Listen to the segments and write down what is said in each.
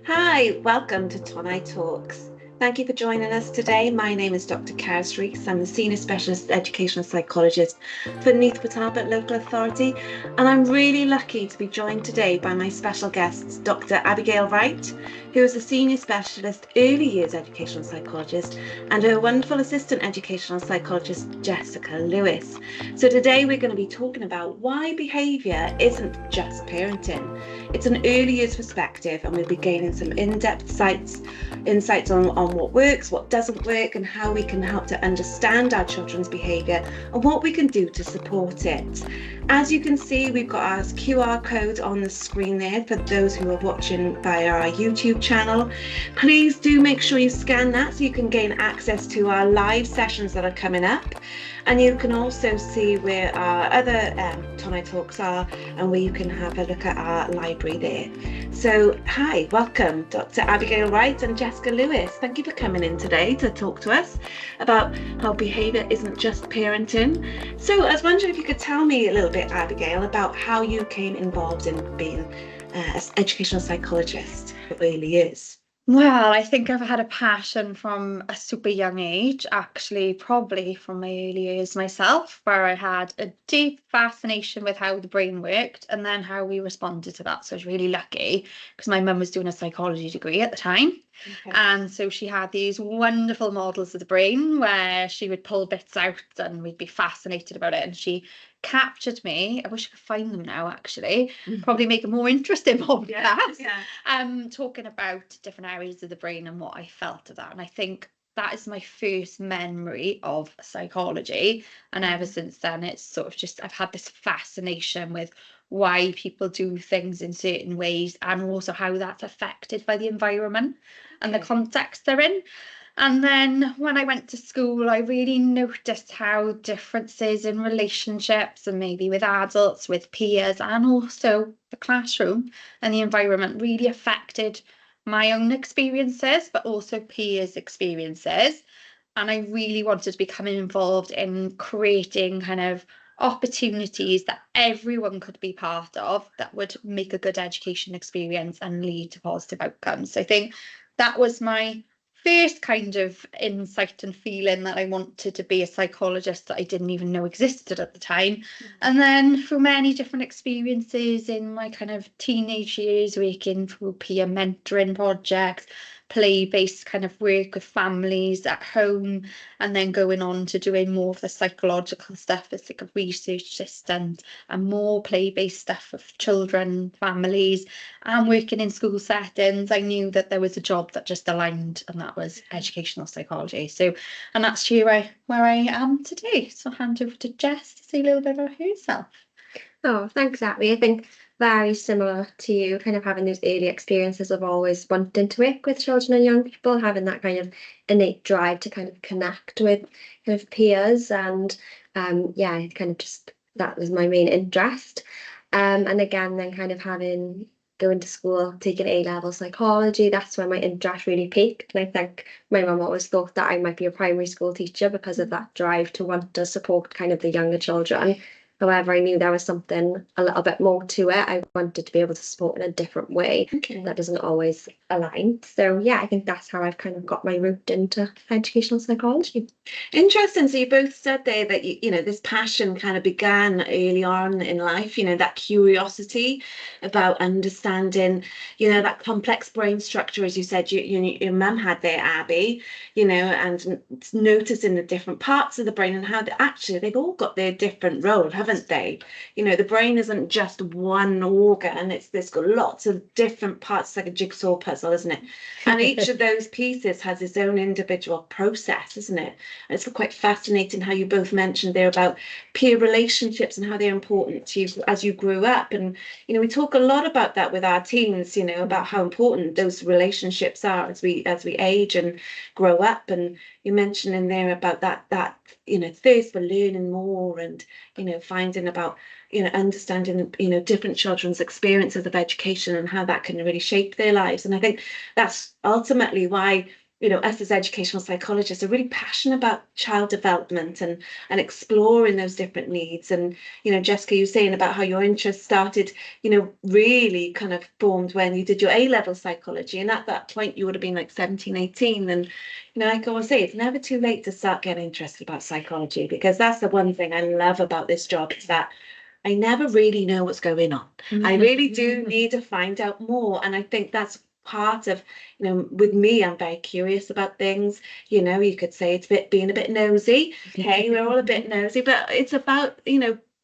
Hi, welcome to Tonai Talks. Thank you for joining us today. My name is Dr. Karis Reeks. I'm the Senior Specialist Educational Psychologist for Neath Patarbert Local Authority, and I'm really lucky to be joined today by my special guests, Dr. Abigail Wright, who is a Senior Specialist Early Years Educational Psychologist, and her wonderful Assistant Educational Psychologist, Jessica Lewis. So today we're going to be talking about why behaviour isn't just parenting. It's an early years perspective, and we'll be gaining some in-depth insights on what works, what doesn't work, and how we can help to understand our children's behaviour and what we can do to support it. As you can see, we've got our QR code on the screen there for those who are watching via our YouTube channel. Please do make sure you scan that so you can gain access to our live sessions that are coming up. And you can also see where our other Tonai Talks are and where you can have a look at our library there. So, hi, welcome, Dr. Abigail Wright and Jessica Lewis. Thank you for coming in today to talk to us about how behaviour isn't just parenting. So, I was wondering if you could tell me a little bit, Abigail, about how you came involved in being an educational psychologist for early years. Well, I think I've had a passion from a super young age, actually, probably from my early years myself, where I had a deep fascination with how the brain worked and then how we responded to that. So I was really lucky because my mum was doing a psychology degree at the time. Okay. And so she had these wonderful models of the brain where she would pull bits out and we'd be fascinated about it. And she captured me. I wish I could find them now, actually. Probably make a more interesting podcast. Talking about different areas of the brain and what I felt of that. And I think that is my first memory of psychology. And ever since then, it's sort of just, I've had this fascination with why people do things in certain ways and also how that's affected by the environment and the context they're in. And then when I went to school, I really noticed how differences in relationships and maybe with adults, with peers, and also the classroom and the environment really affected my own experiences, but also peers' experiences. And I really wanted to become involved in creating kind of opportunities that everyone could be part of that would make a good education experience and lead to positive outcomes. So I think that was my first kind of insight and feeling that I wanted to be a psychologist that I didn't even know existed at the time. And then through many different experiences in my kind of teenage years, working through peer mentoring projects, play-based kind of work with families at home, and then going on to doing more of the psychological stuff as like a research assistant and more play-based stuff with children, families, and working in school settings. I knew that there was a job that just aligned, and that was educational psychology. So, and that's where I am today. So I'll hand over to Jess to say a little bit about herself. Oh, thanks, Abby. I think very similar to you, kind of having those early experiences of always wanting to work with children and young people, having that kind of innate drive to kind of connect with kind of peers. And yeah, kind of just that was my main interest. And again, then kind of going to school, taking A-level psychology, that's when my interest really peaked. And I think my mum always thought that I might be a primary school teacher because of that drive to want to support kind of the younger children. However, I knew there was something a little bit more to it. I wanted to be able to support in a different way. That doesn't always align. So yeah, I think that's how I've kind of got my route into educational psychology. Interesting. So you both said there that this passion kind of began early on in life, that curiosity about understanding, that complex brain structure, as you said, your mum had there, Abby, and noticing the different parts of the brain and how actually they've all got their different role, haven't they? The brain isn't just one organ, there's got lots of different parts, like a jigsaw puzzle, isn't it? And each of those pieces has its own individual process, isn't it? And it's quite fascinating how you both mentioned there about peer relationships and how they're important to you as you grew up. And we talk a lot about that with our teens, about how important those relationships are as we age and grow up. And you mentioned in there about that thirst for learning more and finding about understanding different children's experiences of education and how that can really shape their lives. And I think that's ultimately why us as educational psychologists are really passionate about child development and exploring those different needs. And, Jessica, you were saying about how your interest started, really kind of formed when you did your A-level psychology. And at that point, you would have been like 17, 18. And, like I always say, it's never too late to start getting interested about psychology, because that's the one thing I love about this job, is that I never really know what's going on. I really do need to find out more. And I think that's part of, with me, I'm very curious about things. You could say it's being a bit nosy. Okay, we're all a bit nosy, but it's about,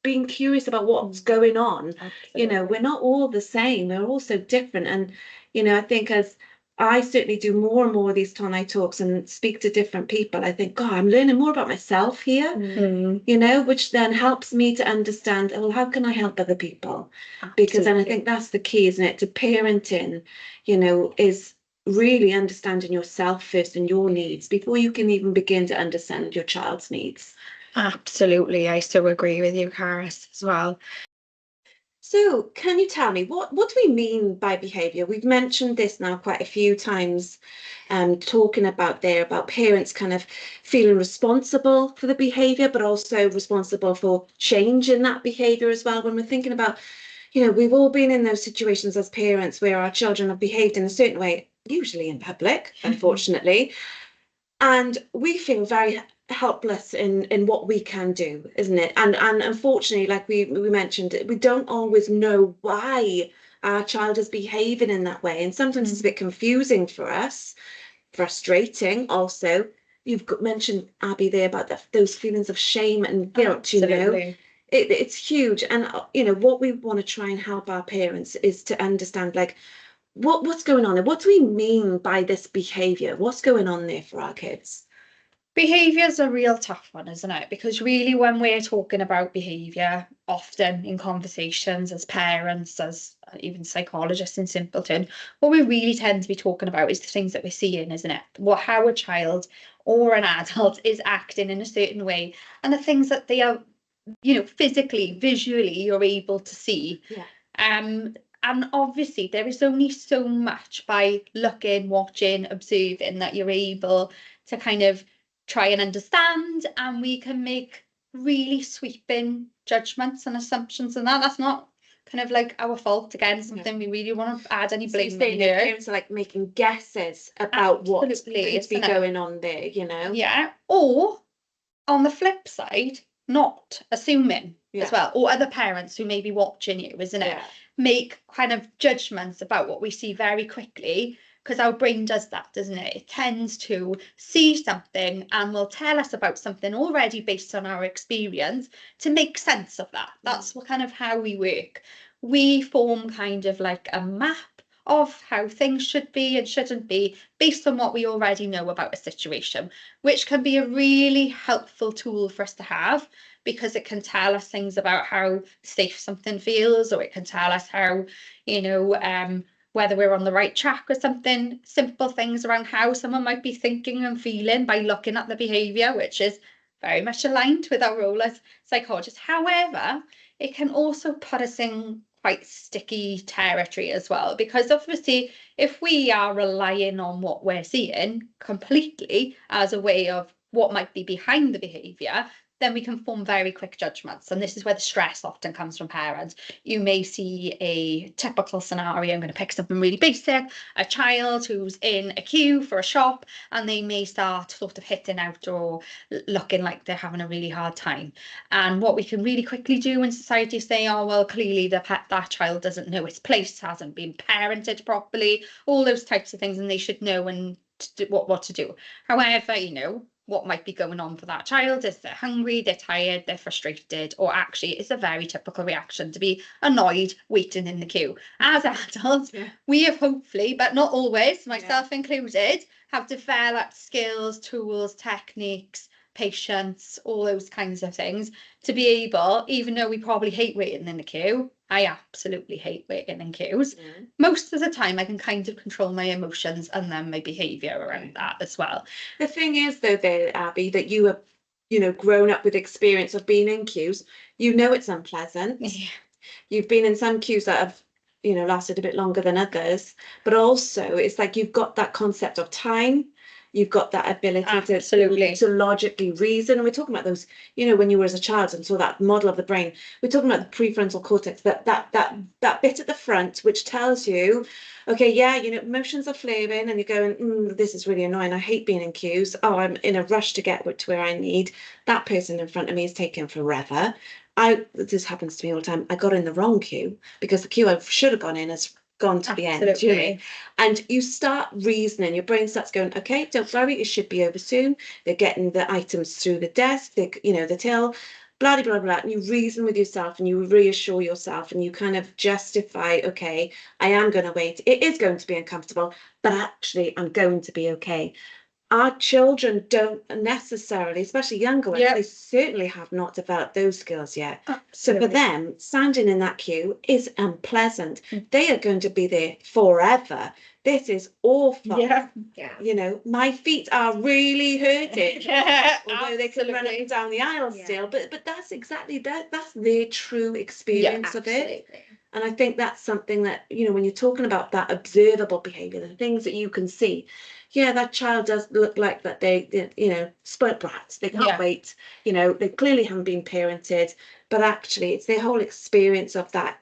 being curious about what's going on. Absolutely. We're not all the same. We're all so different. And, I think as I certainly do more and more of these tonight talks and speak to different people, I think, God, I'm learning more about myself here. Which then helps me to understand, well, how can I help other people? Because then I think that's the key, isn't it? To parenting, is really understanding yourself first and your needs before you can even begin to understand your child's needs. Absolutely, I so agree with you, Caris, as well. So can you tell me, what do we mean by behaviour? We've mentioned this now quite a few times, talking about parents kind of feeling responsible for the behaviour, but also responsible for changing that behaviour as well. When we're thinking about, we've all been in those situations as parents where our children have behaved in a certain way, usually in public, unfortunately, and we feel very helpless in what we can do, isn't it? And unfortunately, like we mentioned, we don't always know why our child is behaving in that way, and sometimes it's a bit confusing for us, frustrating also. You've mentioned, Abby, there about those feelings of shame and guilt. It's huge. And what we want to try and help our parents is to understand, like, what's going on there? What do we mean by this behaviour? What's going on there for our kids? Behaviour is a real tough one, isn't it? Because really, when we're talking about behaviour, often in conversations as parents, as even psychologists in Simpleton, what we really tend to be talking about is the things that we're seeing, isn't it? How a child or an adult is acting in a certain way, and the things that they are, physically, visually, you're able to see. Yeah. And obviously, there is only so much by looking, watching, observing that you're able to kind of try and understand, and we can make really sweeping judgments and assumptions, and that's not kind of like our fault. Again, something we really want to add any blame in here. Parents are like making guesses about what could be going on there, Yeah, or on the flip side, not assuming as well, or other parents who may be watching you, isn't it? Make kind of judgments about what we see very quickly, because our brain does that, doesn't it? It tends to see something and will tell us about something already based on our experience to make sense of that. That's what kind of how we work. We form kind of like a map of how things should be and shouldn't be based on what we already know about a situation, which can be a really helpful tool for us to have, because it can tell us things about how safe something feels, or it can tell us how, whether we're on the right track with something, simple things around how someone might be thinking and feeling by looking at the behaviour, which is very much aligned with our role as psychologists. However, it can also put us in quite sticky territory as well, because obviously if we are relying on what we're seeing completely as a way of what might be behind the behaviour, then we can form very quick judgments. And this is where the stress often comes from parents. You may see a typical scenario, I'm going to pick something really basic, a child who's in a queue for a shop, and they may start sort of hitting out or looking like they're having a really hard time. And what we can really quickly do in society is say, oh, well, clearly that child doesn't know its place, hasn't been parented properly, all those types of things, and they should know what to do. However, what might be going on for that child is they're hungry, they're tired, they're frustrated, or actually it's a very typical reaction to be annoyed waiting in the queue. As adults, we have hopefully, but not always, myself included, have developed skills, tools, techniques, patience, all those kinds of things to be able, even though we probably hate waiting in the queue, I absolutely hate waiting in queues. Most of the time I can kind of control my emotions and then my behaviour around that as well. The thing is, though, there, Abby, that you have, grown up with experience of being in queues. It's unpleasant. Yeah. You've been in some queues that have, lasted a bit longer than others, but also it's like you've got that concept of time. you've got that ability Absolutely. to logically reason. And we're talking about those, you know, when you were as a child and saw that model of the brain, we're talking about the prefrontal cortex, that bit at the front, which tells you, okay, yeah, you know, emotions are flaring and you're going, this is really annoying. I hate being in queues. Oh, I'm in a rush to get to where I need. That person in front of me is taking forever. This happens to me all the time. I got in the wrong queue because the queue I should have gone in has gone to the end. Do you know what I mean? And you start reasoning, your brain starts going, okay, don't worry, it should be over soon. They're getting the items through the desk, you know, the till, blah, blah, blah. And you reason with yourself and you reassure yourself and you kind of justify, okay, I am going to wait. It is going to be uncomfortable, but actually I'm going to be okay. Our children don't necessarily, especially younger ones, they certainly have not developed those skills yet. Absolutely. So for them, standing in that queue is unpleasant. They are going to be there forever. This is awful. Yeah. You know, my feet are really hurting. Although they can run up and down the aisle still, but that's exactly that. That's their true experience of it. And I think that's something that, you know, when you're talking about that observable behaviour, the things that you can see, yeah, that child does look like that they you know, spoiled brats. They can't wait. You know, they clearly haven't been parented, but actually it's their whole experience of that,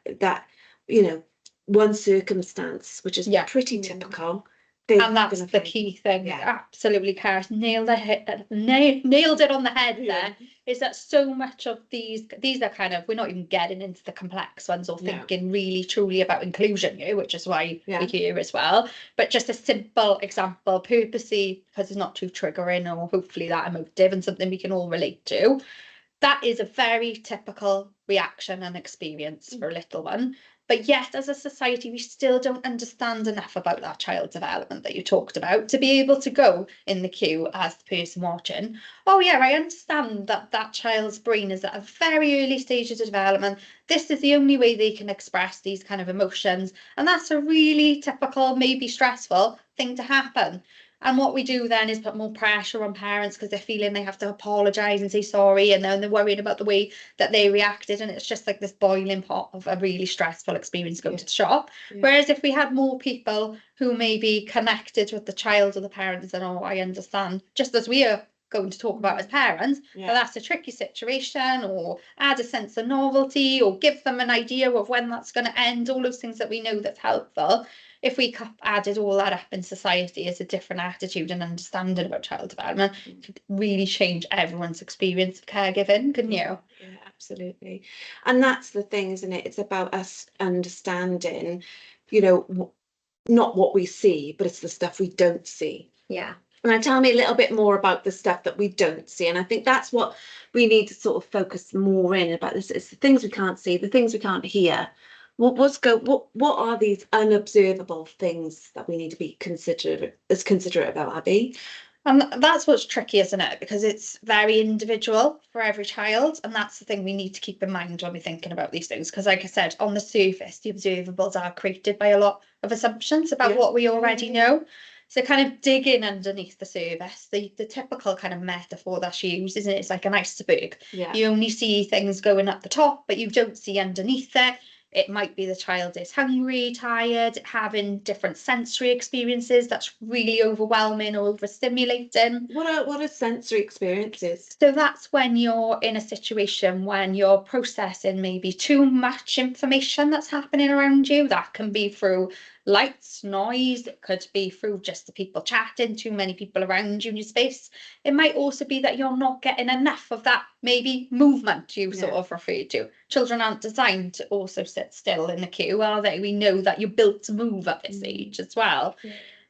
you know, one circumstance, which is pretty typical. And that's the key thing. Absolutely, Karis nailed it on the head there. Is that so much of these are kind of, we're not even getting into the complex ones or thinking really truly about inclusion here, which is why we're here as well. But just a simple example, purposely, because it's not too triggering or hopefully that emotive and something we can all relate to. That is a very typical reaction and experience for a little one. But yet, as a society, we still don't understand enough about that child development that you talked about to be able to go in the queue as the person watching. Oh yeah, I understand that that child's brain is at a very early stage of development. This is the only way they can express these kind of emotions. And that's a really typical, maybe stressful thing to happen. And what we do then is put more pressure on parents because they're feeling they have to apologise and say sorry, and then they're worrying about the way that they reacted, and it's just like this boiling pot of a really stressful experience going to the shop. Whereas if we had more people who maybe connected with the child or the parents and, oh, I understand, just as we are going to talk about as parents, that that's a tricky situation, or add a sense of novelty, or give them an idea of when that's going to end, all those things that we know that's helpful. If we added all that up in society as a different attitude and understanding about child development, it could really change everyone's experience of caregiving, couldn't you? Yeah, absolutely. And that's the thing, isn't it? It's about us understanding, you know, not what we see, but it's the stuff we don't see. Yeah. And tell me a little bit more about the stuff that we don't see. And I think that's what we need to sort of focus more in about this. It's the things we can't see, the things we can't hear. What are these unobservable things that we need to be considerate about, Abby? And that's what's tricky, isn't it? Because it's very individual for every child. And that's the thing we need to keep in mind when we're thinking about these things. Because like I said, on the surface, the observables are created by a lot of assumptions about what we already know. So kind of digging underneath the surface, the typical kind of metaphor that she uses, it's like an iceberg. You only see things going up the top, but you don't see underneath it. It might be the child is hungry, tired, having different sensory experiences that's really overwhelming or overstimulating. What are sensory experiences? So that's when you're in a situation when you're processing maybe too much information that's happening around you. That can be through lights, noise, it could be through just the people chatting, too many people around you in your space. It might also be that you're not getting enough of that maybe movement you sort of referred to. Children aren't designed to also sit still in the queue, are they? We know that you're built to move at this age as well.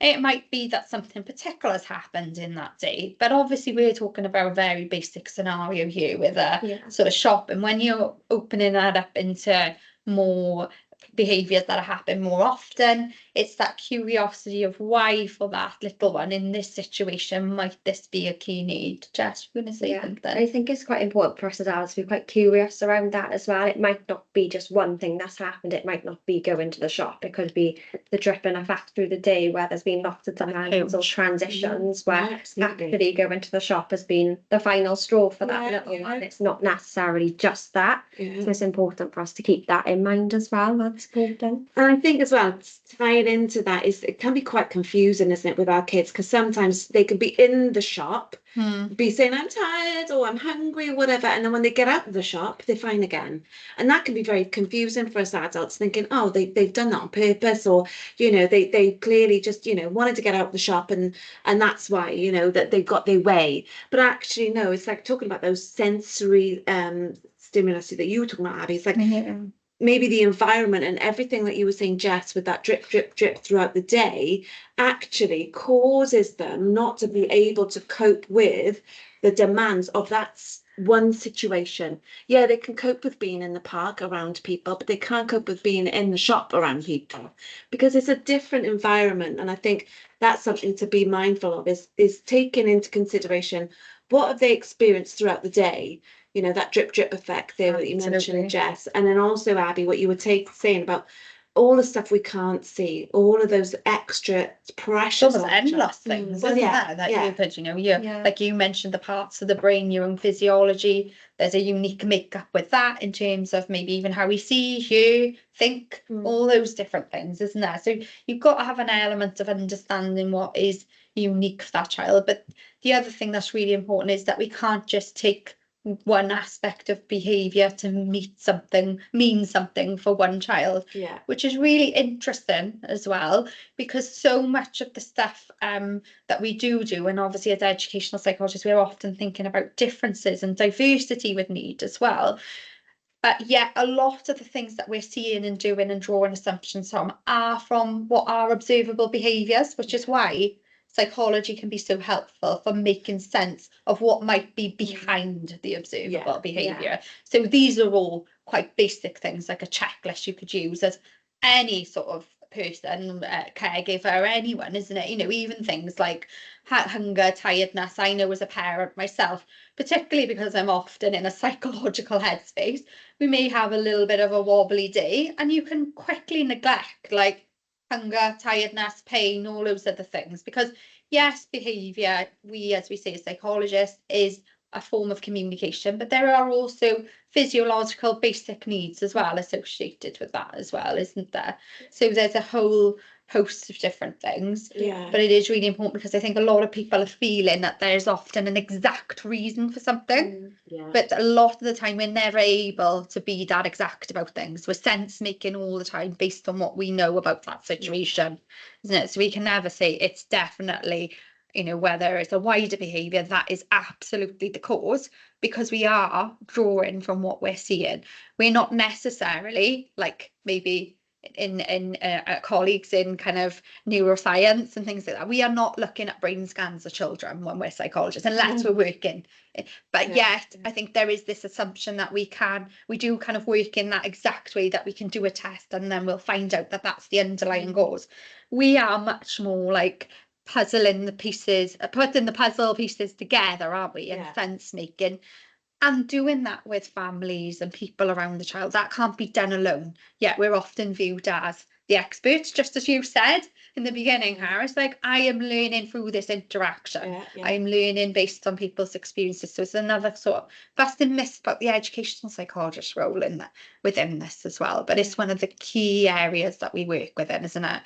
It might be that something particular has happened in that day, but obviously we're talking about a very basic scenario here with a sort of shop, and when you're opening that up into more behaviours that happen more often, it's that curiosity of why for that little one in this situation might this be a key need. Jess, you're going to say something? I think it's quite important for us as adults to be quite curious around that as well. It might not be just one thing that's happened. It might not be going to the shop. It could be the dripping effect through the day where there's been lots of demands or transitions where actually going to the shop has been the final straw for that little one. It's not necessarily just that. So it's important for us to keep that in mind as well. Supporting. And I think as well, tying into that is it can be quite confusing, isn't it, with our kids? Because sometimes they can be in the shop, be saying, I'm tired or I'm hungry or whatever. And then when they get out of the shop, they're fine again. And that can be very confusing for us adults, thinking, oh, they've done that on purpose, or, they clearly just, wanted to get out of the shop and that's why, that they've got their way. But actually, no, it's like talking about those sensory stimulus that you were talking about, Abby. It's like, maybe the environment and everything that you were saying, Jess, with that drip, drip, drip throughout the day actually causes them not to be able to cope with the demands of that one situation. Yeah, they can cope with being in the park around people, but they can't cope with being in the shop around people because it's a different environment. And I think that's something to be mindful of is taking into consideration what have they experienced throughout the day, that drip drip effect there that you mentioned, Jess. And then also, Abby, what you were saying about all the stuff we can't see, all of those extra pressures. Almost endless things, isn't there? That you could, like you mentioned, the parts of the brain, your own physiology. There's a unique makeup with that in terms of maybe even how we see, hear, think, all those different things, isn't there? So you've got to have an element of understanding what is unique for that child. But the other thing that's really important is that we can't just take one aspect of behavior to mean something for one child, which is really interesting as well, because so much of the stuff that we do, and obviously as educational psychologists we're often thinking about differences and diversity with need as well, but yet a lot of the things that we're seeing and doing and drawing assumptions from are from what are observable behaviors, which is why psychology can be so helpful for making sense of what might be behind the observable behavior. So these are all quite basic things, like a checklist you could use as any sort of person, caregiver, anyone, isn't it? Even things like hunger, tiredness. I know as a parent myself, particularly because I'm often in a psychological headspace, we may have a little bit of a wobbly day and you can quickly neglect like hunger, tiredness, pain, all those other things, because yes, behavior, as we say as psychologists, is a form of communication, but there are also physiological basic needs as well associated with that as well, isn't there? So there's a whole host of different things, but it is really important because I think a lot of people are feeling that there's often an exact reason for something, but a lot of the time we're never able to be that exact about things. We're sense making all the time based on what we know about that situation, isn't it? So we can never say it's definitely, whether it's a wider behavior that is absolutely the cause, because we are drawing from what we're seeing. We're not necessarily like maybe in colleagues in kind of neuroscience and things like that. We are not looking at brain scans of children when we're psychologists, unless we're working. But yet, I think there is this assumption that we do kind of work in that exact way, that we can do a test and then we'll find out that that's the underlying cause. We are much more like puzzling the pieces, putting the puzzle pieces together, aren't we? And sense making. And doing that with families and people around the child, that can't be done alone. Yet we're often viewed as the experts, just as you said in the beginning, Harris, like I am learning through this interaction. I'm learning based on people's experiences. So it's another sort of busting myth about the educational psychologist role within this as well. But it's one of the key areas that we work within, isn't it?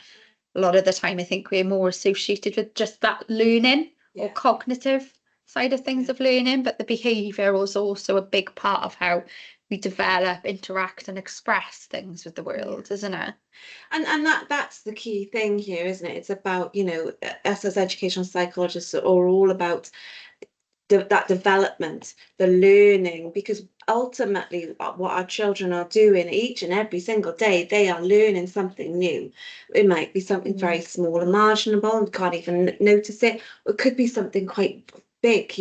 A lot of the time, I think we're more associated with just that learning or cognitive side of things of learning, but the behavior is also a big part of how we develop, interact and express things with the world, isn't it? And that's the key thing here, isn't it? It's about, us as educational psychologists are all about that development, the learning, because ultimately what our children are doing each and every single day, they are learning something new. It might be something very small and marginable and can't even notice it, or it could be something quite big,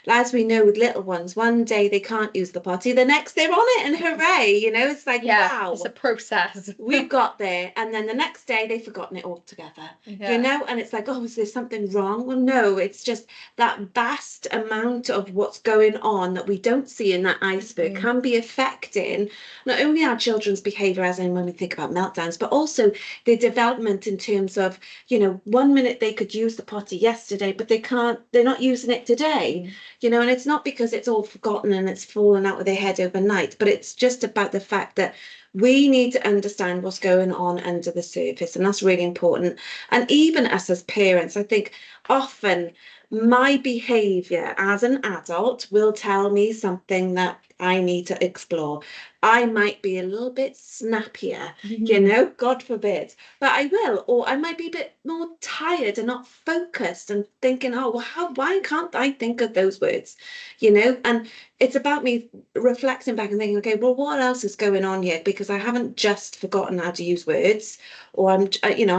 as we know with little ones, one day they can't use the potty, the next they're on it and hooray, it's like, wow, it's a process. We've got there, and then the next day they've forgotten it altogether, and it's like, oh, is there something wrong? Well, no, it's just that vast amount of what's going on that we don't see in that iceberg can be affecting not only our children's behavior, as in when we think about meltdowns, but also their development in terms of, 1 minute they could use the potty yesterday, but they're not using it today, and it's not because it's all forgotten and it's fallen out of their head overnight, but it's just about the fact that We need to understand what's going on under the surface, and that's really important. And even us as parents, I think often my behavior as an adult will tell me something that I need to explore. I might be a little bit snappier, you know, God forbid, but I will, or I might be a bit more tired and not focused and thinking, oh, well, why can't I think of those words, you know? And it's about me reflecting back and thinking, okay, well, what else is going on here? Because I haven't just forgotten how to use words, or I'm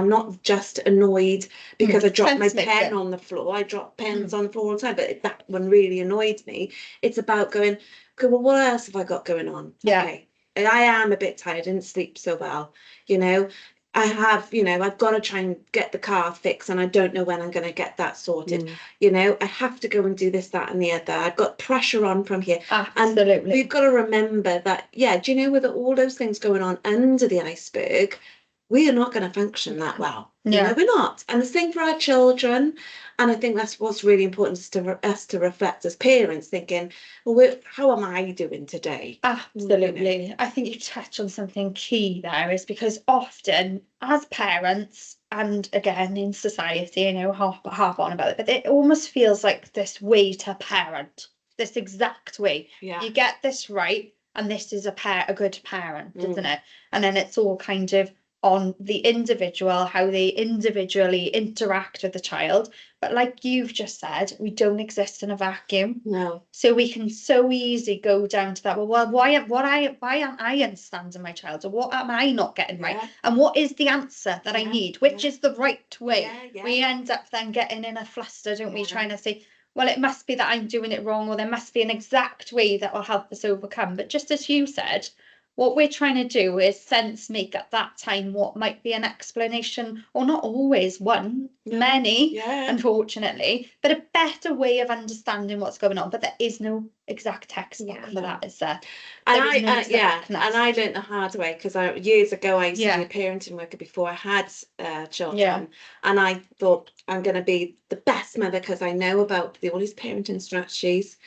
not just annoyed because I dropped my pen on the floor. I drop pens on the floor all the time, but that one really annoyed me. It's about going, okay, well, what else have I got going on? Yeah. Okay. And I am a bit tired, I didn't sleep so well, you know. I have, I've got to try and get the car fixed, and I don't know when I'm going to get that sorted. You know, I have to go and do this, that, and the other. I've got pressure on from here. Absolutely. And we've got to remember that, do you know, with all those things going on under the iceberg, we are not going to function that well. You know, we're not. And the same for our children. And I think that's what's really important is us to reflect as parents, thinking, well, how am I doing today? Absolutely. You know? I think you touch on something key there, is because often as parents, and again in society, you know, harp on about it, but it almost feels like this way to parent, this exact way. You get this right, and this is a good parent, isn't it? And then it's all kind of on the individual, how they individually interact with the child. But like you've just said, we don't exist in a vacuum. No. So we can so easily go down to that. Well, why aren't I understanding my child? Or what am I not getting right? And what is the answer that I need? Which is the right way? We end up then getting in a fluster, don't we? Trying to say, well, it must be that I'm doing it wrong, or there must be an exact way that will help us overcome. But just as you said, what we're trying to do is sense make at that time what might be an explanation, or not always one, many, unfortunately, but a better way of understanding what's going on. But there is no exact textbook for that, is there? And I learned the hard way, because years ago I used to be a parenting worker before I had children, and I thought I'm going to be the best mother because I know about all these parenting strategies.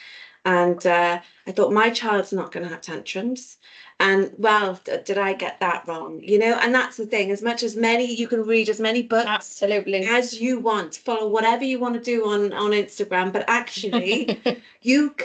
And I thought my child's not going to have tantrums. And well, did I get that wrong? You know, and that's the thing. As much as you can read as many books as you want, follow whatever you want to do on Instagram. But actually,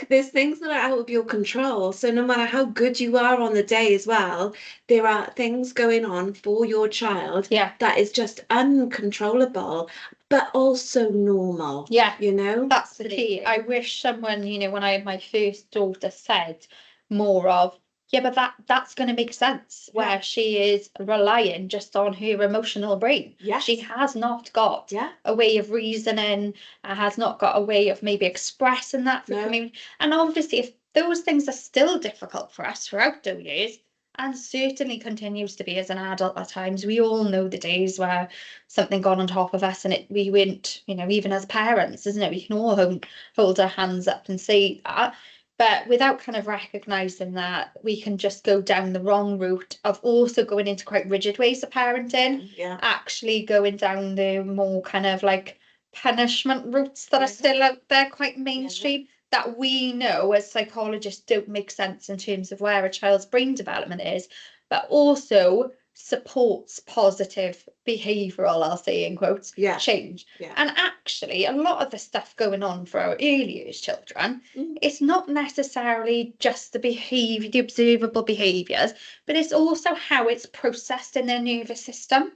there's things that are out of your control. So no matter how good you are on the day as well, there are things going on for your child that is just uncontrollable, but also normal. You know, that's the key. I wish someone, you know, when I had my first daughter, said more of, but that's going to make sense, where she is relying just on her emotional brain. She has not got a way of reasoning, has not got a way of maybe expressing that for community. And obviously, if those things are still difficult for us throughout the years, and certainly continues to be as an adult at times, we all know the days where something got on top of us, and we went, you know, even as parents, isn't it? We can all hold our hands up and say that. But without kind of recognising that, we can just go down the wrong route of also going into quite rigid ways of parenting, actually going down the more kind of like punishment routes that are still out there, quite mainstream, that we know as psychologists don't make sense in terms of where a child's brain development is, but also supports positive behavioural, I'll say in quotes, change. And actually, a lot of the stuff going on for our early years children, it's not necessarily just the behaviour, the observable behaviours, but it's also how it's processed in their nervous system.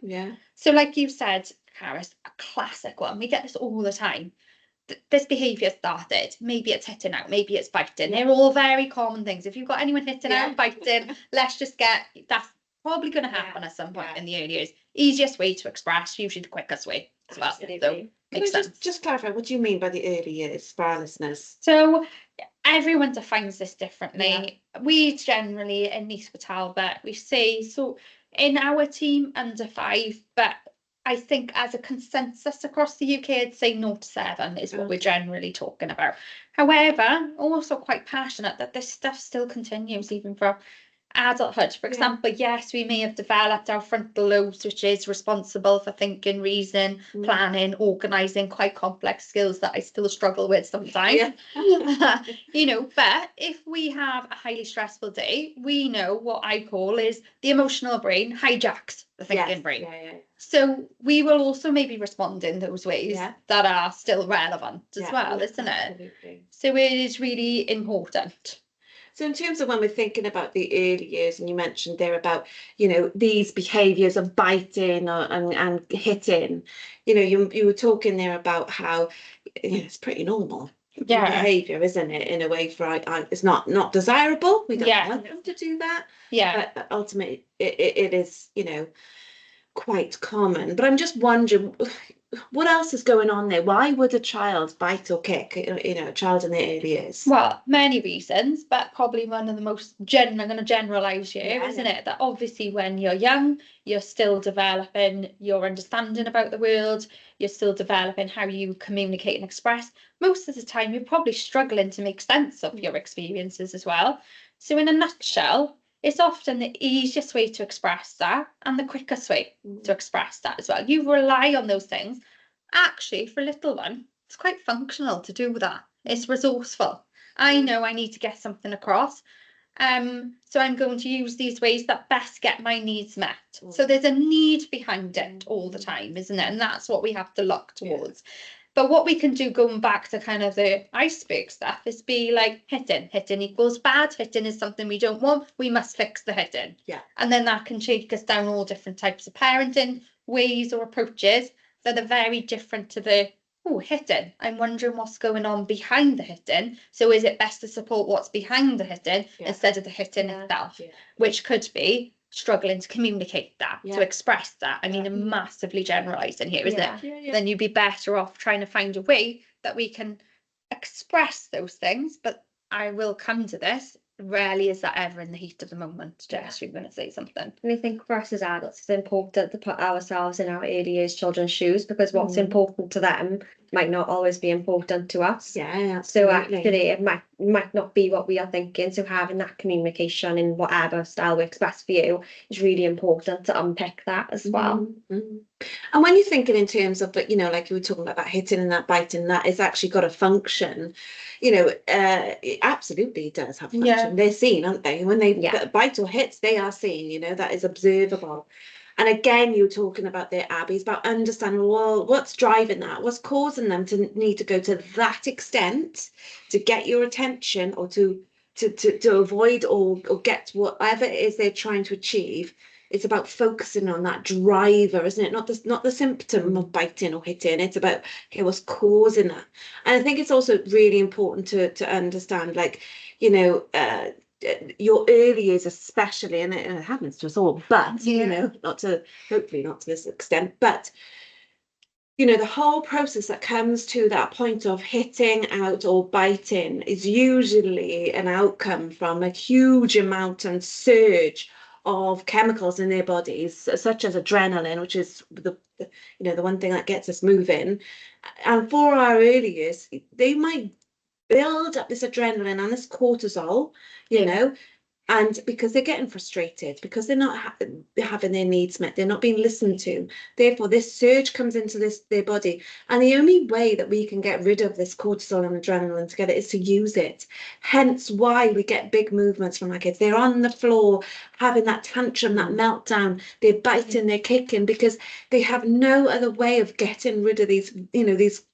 So like you said, Caris, a classic one, we get this all the time. This behaviour started, maybe it's hitting out, maybe it's biting. They're all very common things. If you've got anyone hitting out, biting, let's just that's probably going to happen at some point in the early years. Easiest way to express, usually the quickest way as well. So makes sense. Just clarify, what do you mean by the early years for our listeners? So everyone defines this differently. We generally in Neath Talbot, we say, so in our team under 5, but I think as a consensus across the UK, I'd say 0 to 7 is what we're generally talking about. However, also quite passionate that this stuff still continues even for adulthood, for example, yes, we may have developed our frontal lobes, which is responsible for thinking, reason, planning, organising, quite complex skills that I still struggle with sometimes. You know, but if we have a highly stressful day, we know what I call is the emotional brain hijacks the thinking brain. So we will also maybe respond in those ways that are still relevant as well, isn't it? So it is really important. So in terms of when we're thinking about the early years, and you mentioned there about, you know, these behaviours of biting and hitting, you know, you were talking there about how, you know, it's pretty normal behaviour, isn't it? In a way, for it's not desirable. We don't want them to do that. But ultimately, it is, you know, quite common. But I'm just wondering, what else is going on there? Why would a child bite or kick, you know, a child in their early years? Well, many reasons, but probably one of the most I'm going to generalise here, isn't it? That obviously when you're young, you're still developing your understanding about the world, you're still developing how you communicate and express. Most of the time, you're probably struggling to make sense of your experiences as well. So in a nutshell, it's often the easiest way to express that and the quickest way to express that as well. You rely on those things. Actually, for a little one, it's quite functional to do that. It's resourceful. I know I need to get something across. So I'm going to use these ways that best get my needs met. So there's a need behind it all the time, isn't it? And that's what we have to look towards. But what we can do, going back to kind of the iceberg stuff, is be like hitting. Hitting equals bad. Hitting is something we don't want. We must fix the hitting. And then that can take us down all different types of parenting ways or approaches that are very different to the hitting. I'm wondering what's going on behind the hitting. So is it best to support what's behind the hitting instead of the hitting itself, which could be struggling to communicate that, to express that. I mean, I'm massively generalising here, isn't it? Then you'd be better off trying to find a way that we can express those things. But I will come to this. Rarely is that ever in the heat of the moment. Jess, you're going to say something. And I think for us as adults, it's important to put ourselves in our early years children's shoes, because what's important to them might not always be important to us. So actually, it might not be what we are thinking. So having that communication in whatever style works best for you is really important to unpick that as well. And when you're thinking in terms of, you know, like you were talking about that hitting and that biting, that is actually got a function, you know, it absolutely does have function. They're seen, aren't they? When they bite or hits, they are seen, you know, that is observable. And again, you're talking about their Abby's about understanding, well, what's driving that? What's causing them to need to go to that extent to get your attention, or to avoid or get whatever it is they're trying to achieve. It's about focusing on that driver, isn't it? Not the symptom of biting or hitting. It's about, okay, what's causing that. And I think it's also really important to understand, like, you know, your early years especially, and it happens to us all, but you know, hopefully not to this extent, but you know, the whole process that comes to that point of hitting out or biting is usually an outcome from a huge amount and surge of chemicals in their bodies, such as adrenaline, which is the you know, the one thing that gets us moving. And for our early years, they might build up this adrenaline and this cortisol, you know, and because they're getting frustrated, because they're not having their needs met, they're not being listened to. Therefore, this surge comes into their body. And the only way that we can get rid of this cortisol and adrenaline together is to use it. Hence why we get big movements from our kids. They're on the floor having that tantrum, that meltdown. They're biting, they're kicking, because they have no other way of getting rid of these, you know, these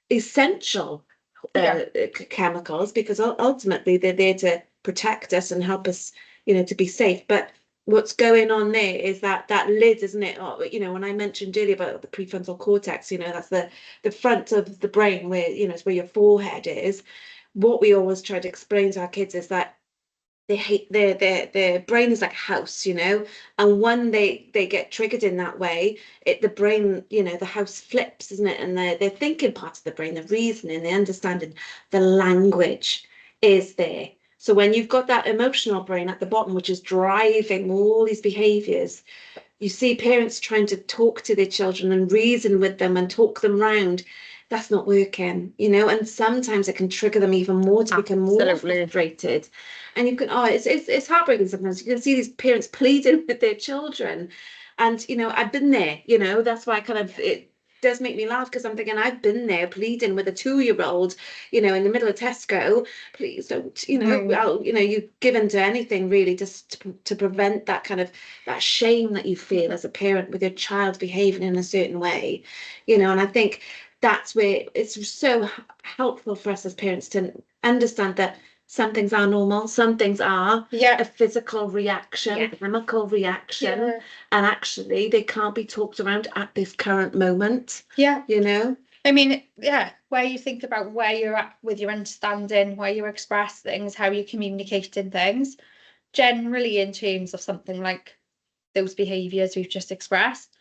essential chemicals, because ultimately they're there to protect us and help us, you know, to be safe. But what's going on there is that lid, isn't it? You know, when I mentioned earlier about the prefrontal cortex, you know, that's the front of the brain, where, you know, it's where your forehead is. What we always try to explain to our kids is that their brain is like a house, you know, and when they get triggered in that way, the brain, you know, the house flips, isn't it? And they're thinking part of the brain, the reasoning, the understanding, the language is there. So when you've got that emotional brain at the bottom, which is driving all these behaviours, you see parents trying to talk to their children and reason with them and talk them round. that's not working, you know, and sometimes it can trigger them even more to become more Absolutely. frustrated. And you can, oh, it's heartbreaking sometimes. You can see these parents pleading with their children. And, you know, I've been there, you know, that's why kind of it does make me laugh, because I'm thinking I've been there pleading with a 2-year-old, you know, in the middle of Tesco, please don't, you know, well, you know, you give in to anything really just to prevent that kind of that shame that you feel as a parent with your child behaving in a certain way, you know. And I think that's where it's so helpful for us as parents to understand that some things are normal, some things are Yeah. a physical reaction, Yeah. a chemical reaction, Yeah. and actually they can't be talked around at this current moment, Yeah. you know. I mean, yeah, where you think about where you're at with your understanding, where you express things, how you communicate in things, generally in terms of something like those behaviours we've just expressed,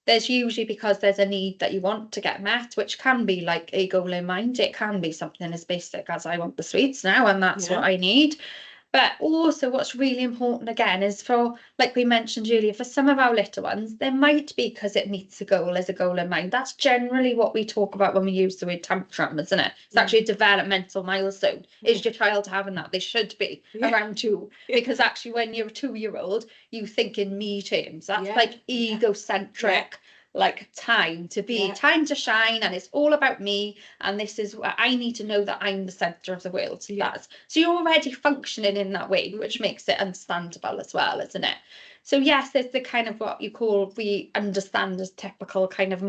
there's usually because there's a need that you want to get met, which can be like a goal in mind. It can be something as basic as I want the sweets now, and that's what I need. But also, what's really important again is for, like we mentioned earlier, for some of our little ones, there might be because it meets a goal as a goal in mind. That's generally what we talk about when we use the word tantrum, isn't it? It's actually a developmental milestone. Is your child having that? They should be around 2, because actually, when you're a 2-year-old, you think in me terms. That's like egocentric. Like time to be, time to shine, and it's all about me, and this is what I need to know, that I'm the center of the world. That's so you're already functioning in that way, which makes it understandable as well, isn't it? So yes, there's the kind of what you call, we understand as typical kind of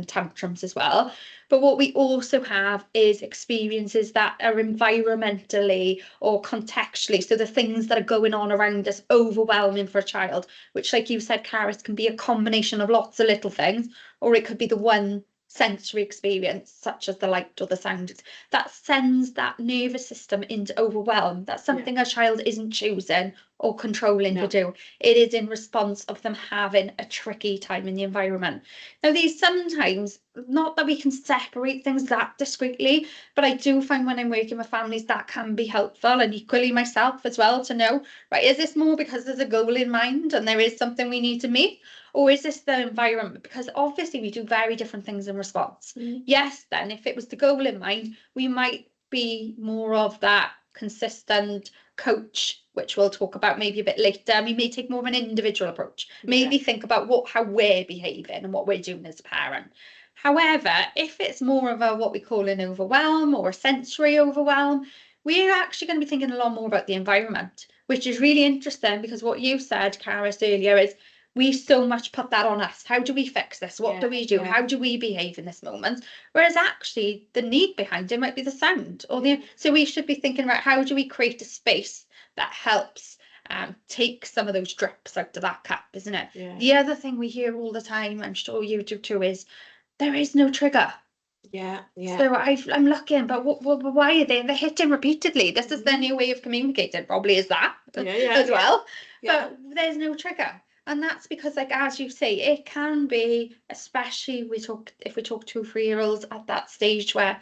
tantrums as well. But what we also have is experiences that are environmentally or contextually, so the things that are going on around us, overwhelming for a child, which, like you said, Caris, can be a combination of lots of little things, or it could be the one sensory experience, such as the light or the sound, that sends that nervous system into overwhelm. That's something a child isn't choosing or controlling to do. It is in response of them having a tricky time in the environment. Now, these sometimes, not that we can separate things that discreetly, but I do find when I'm working with families that can be helpful, and equally myself as well, to know, right, is this more because there's a goal in mind and there is something we need to meet? Or is this the environment? Because obviously we do very different things in response. Yes, then if it was the goal in mind, we might be more of that consistent coach, which we'll talk about maybe a bit later. We may take more of an individual approach. Maybe think about how we're behaving and what we're doing as a parent. However, if it's more of a what we call an overwhelm or a sensory overwhelm, we're actually going to be thinking a lot more about the environment, which is really interesting, because what you said, Caris, earlier is, we so much put that on us. How do we fix this? What do we do? How do we behave in this moment? Whereas actually the need behind it might be the sound, or so we should be thinking about how do we create a space that helps take some of those drips out of that cup, isn't it? The other thing we hear all the time, I'm sure you do too, is there is no trigger. So I'm looking, but why are they? They're hitting repeatedly. This is their new way of communicating. Probably is that as well. But there's no trigger. And that's because, like, as you say, it can be, especially if we talk 2-3-year-olds at that stage where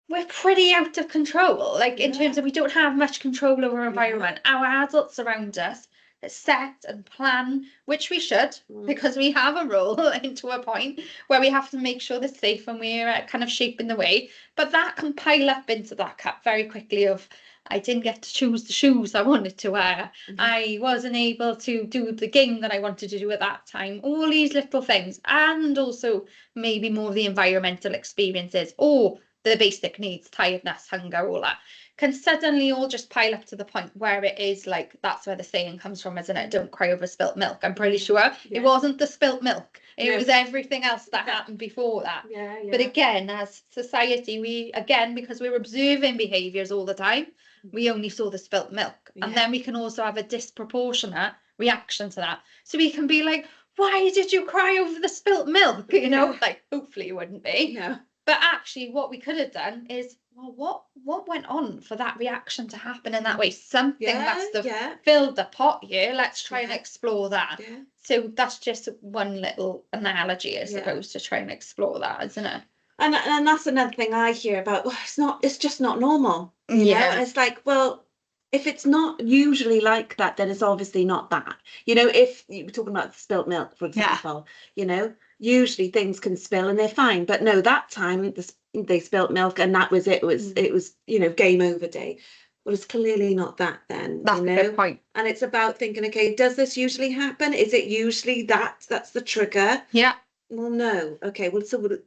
we're pretty out of control, like in terms of we don't have much control over our environment. Our adults around us set and plan, which we should, because we have a role into a point where we have to make sure they're safe, and we're kind of shaping the way. But that can pile up into that cup very quickly of, I didn't get to choose the shoes I wanted to wear. I wasn't able to do the game that I wanted to do at that time. All these little things, and also maybe more of the environmental experiences, or the basic needs, tiredness, hunger, all that, can suddenly all just pile up to the point where it is like, that's where the saying comes from, isn't it? Don't cry over spilt milk. I'm pretty sure it wasn't the spilt milk. It was everything else that happened before that. But again, as society, we, again, because we're observing behaviours all the time, we only saw the spilt milk. And then we can also have a disproportionate reaction to that. So we can be like, why did you cry over the spilt milk? You know, like, hopefully you wouldn't be. But actually what we could have done is, well, what went on for that reaction to happen in that way? Something must have filled the pot here. Let's try and explore that. So that's just one little analogy, I suppose, to try and explore that, isn't it? And that's another thing I hear about. Well, it's just not normal. You know? And it's like, well, if it's not usually like that, then it's obviously not that. You know, if you were talking about spilt milk, for example, you know, usually things can spill and they're fine. But no, that time they spilt milk and that was it. It was, you know, game over day. Well, it's clearly not that then, That's you a know. good point. And it's about thinking, okay, does this usually happen? Is it usually that's the trigger? Yeah. Well, no. Okay, well, so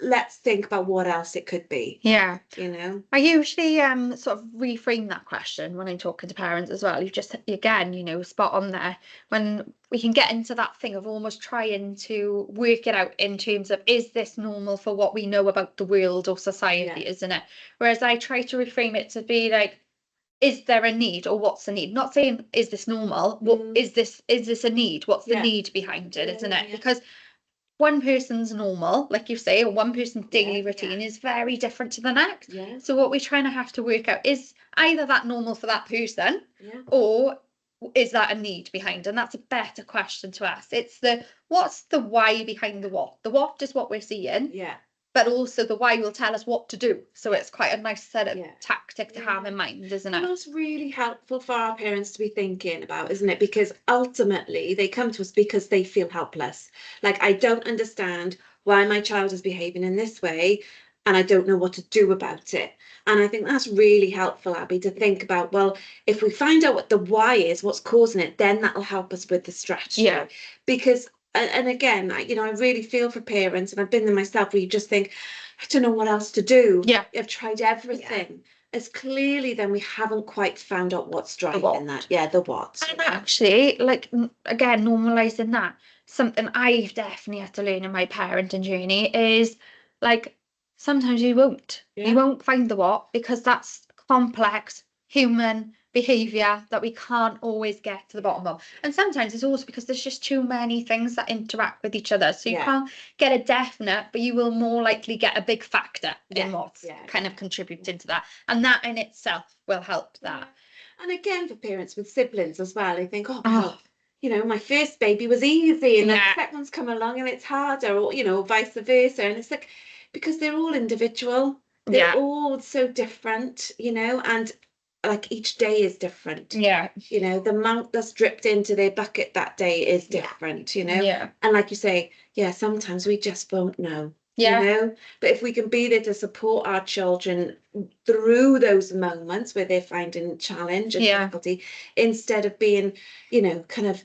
let's think about what else it could be, Yeah. you know. I usually sort of reframe that question when I'm talking to parents as well. You just, again, you know, spot on there, when we can get into that thing of almost trying to work it out in terms of, is this normal for what we know about the world or society, Yeah. isn't it? Whereas I try to reframe it to be like, is there a need, or what's the need? Not saying, is this normal? What is this a need? What's the Yeah. need behind it, isn't it? Yeah. Because one person's normal, like you say, or one person's daily Yeah, routine is very different to the next. Yeah. So what we're trying to have to work out is either that normal for that person, Yeah. or is that a need behind? And that's a better question to ask. It's what's the why behind the what? The what is what we're seeing, Yeah. but also the why will tell us what to do. So it's quite a nice set of Yeah. tactic to have in mind, isn't And it? that's really helpful for our parents to be thinking about, isn't it? Because ultimately they come to us because they feel helpless. Like, I don't understand why my child is behaving in this way, and I don't know what to do about it. And I think that's really helpful, Abby, to think about, well, if we find out what the why is, what's causing it, then that'll help us with the strategy. Yeah. Because, and again, you know, I really feel for parents, and I've been there myself, where you just think, I don't know what else to do. Yeah. I've tried everything. As clearly then we haven't quite found out what's driving what. that. Yeah, the what. And actually, like, again, normalizing that, something I've definitely had to learn in my parenting journey is, like, sometimes you won't. You Yeah. won't find the what, because that's complex human behavior that we can't always get to the bottom of. And sometimes it's also because there's just too many things that interact with each other. So you Yeah. can't get a definite, but you will more likely get a big factor in what's kind of contributing to that. And that in itself will help that. And again, for parents with siblings as well, they think, oh, well, you know, my first baby was easy and the second one's come along and it's harder, or, you know, vice versa. And it's like, because they're all individual, they're all so different, you know, and like each day is different. Yeah. You know, the amount that's dripped into their bucket that day is different, you know. Yeah. And like you say, yeah, sometimes we just won't know. Yeah. You know, but if we can be there to support our children through those moments where they're finding challenge and difficulty, instead of being, you know, kind of,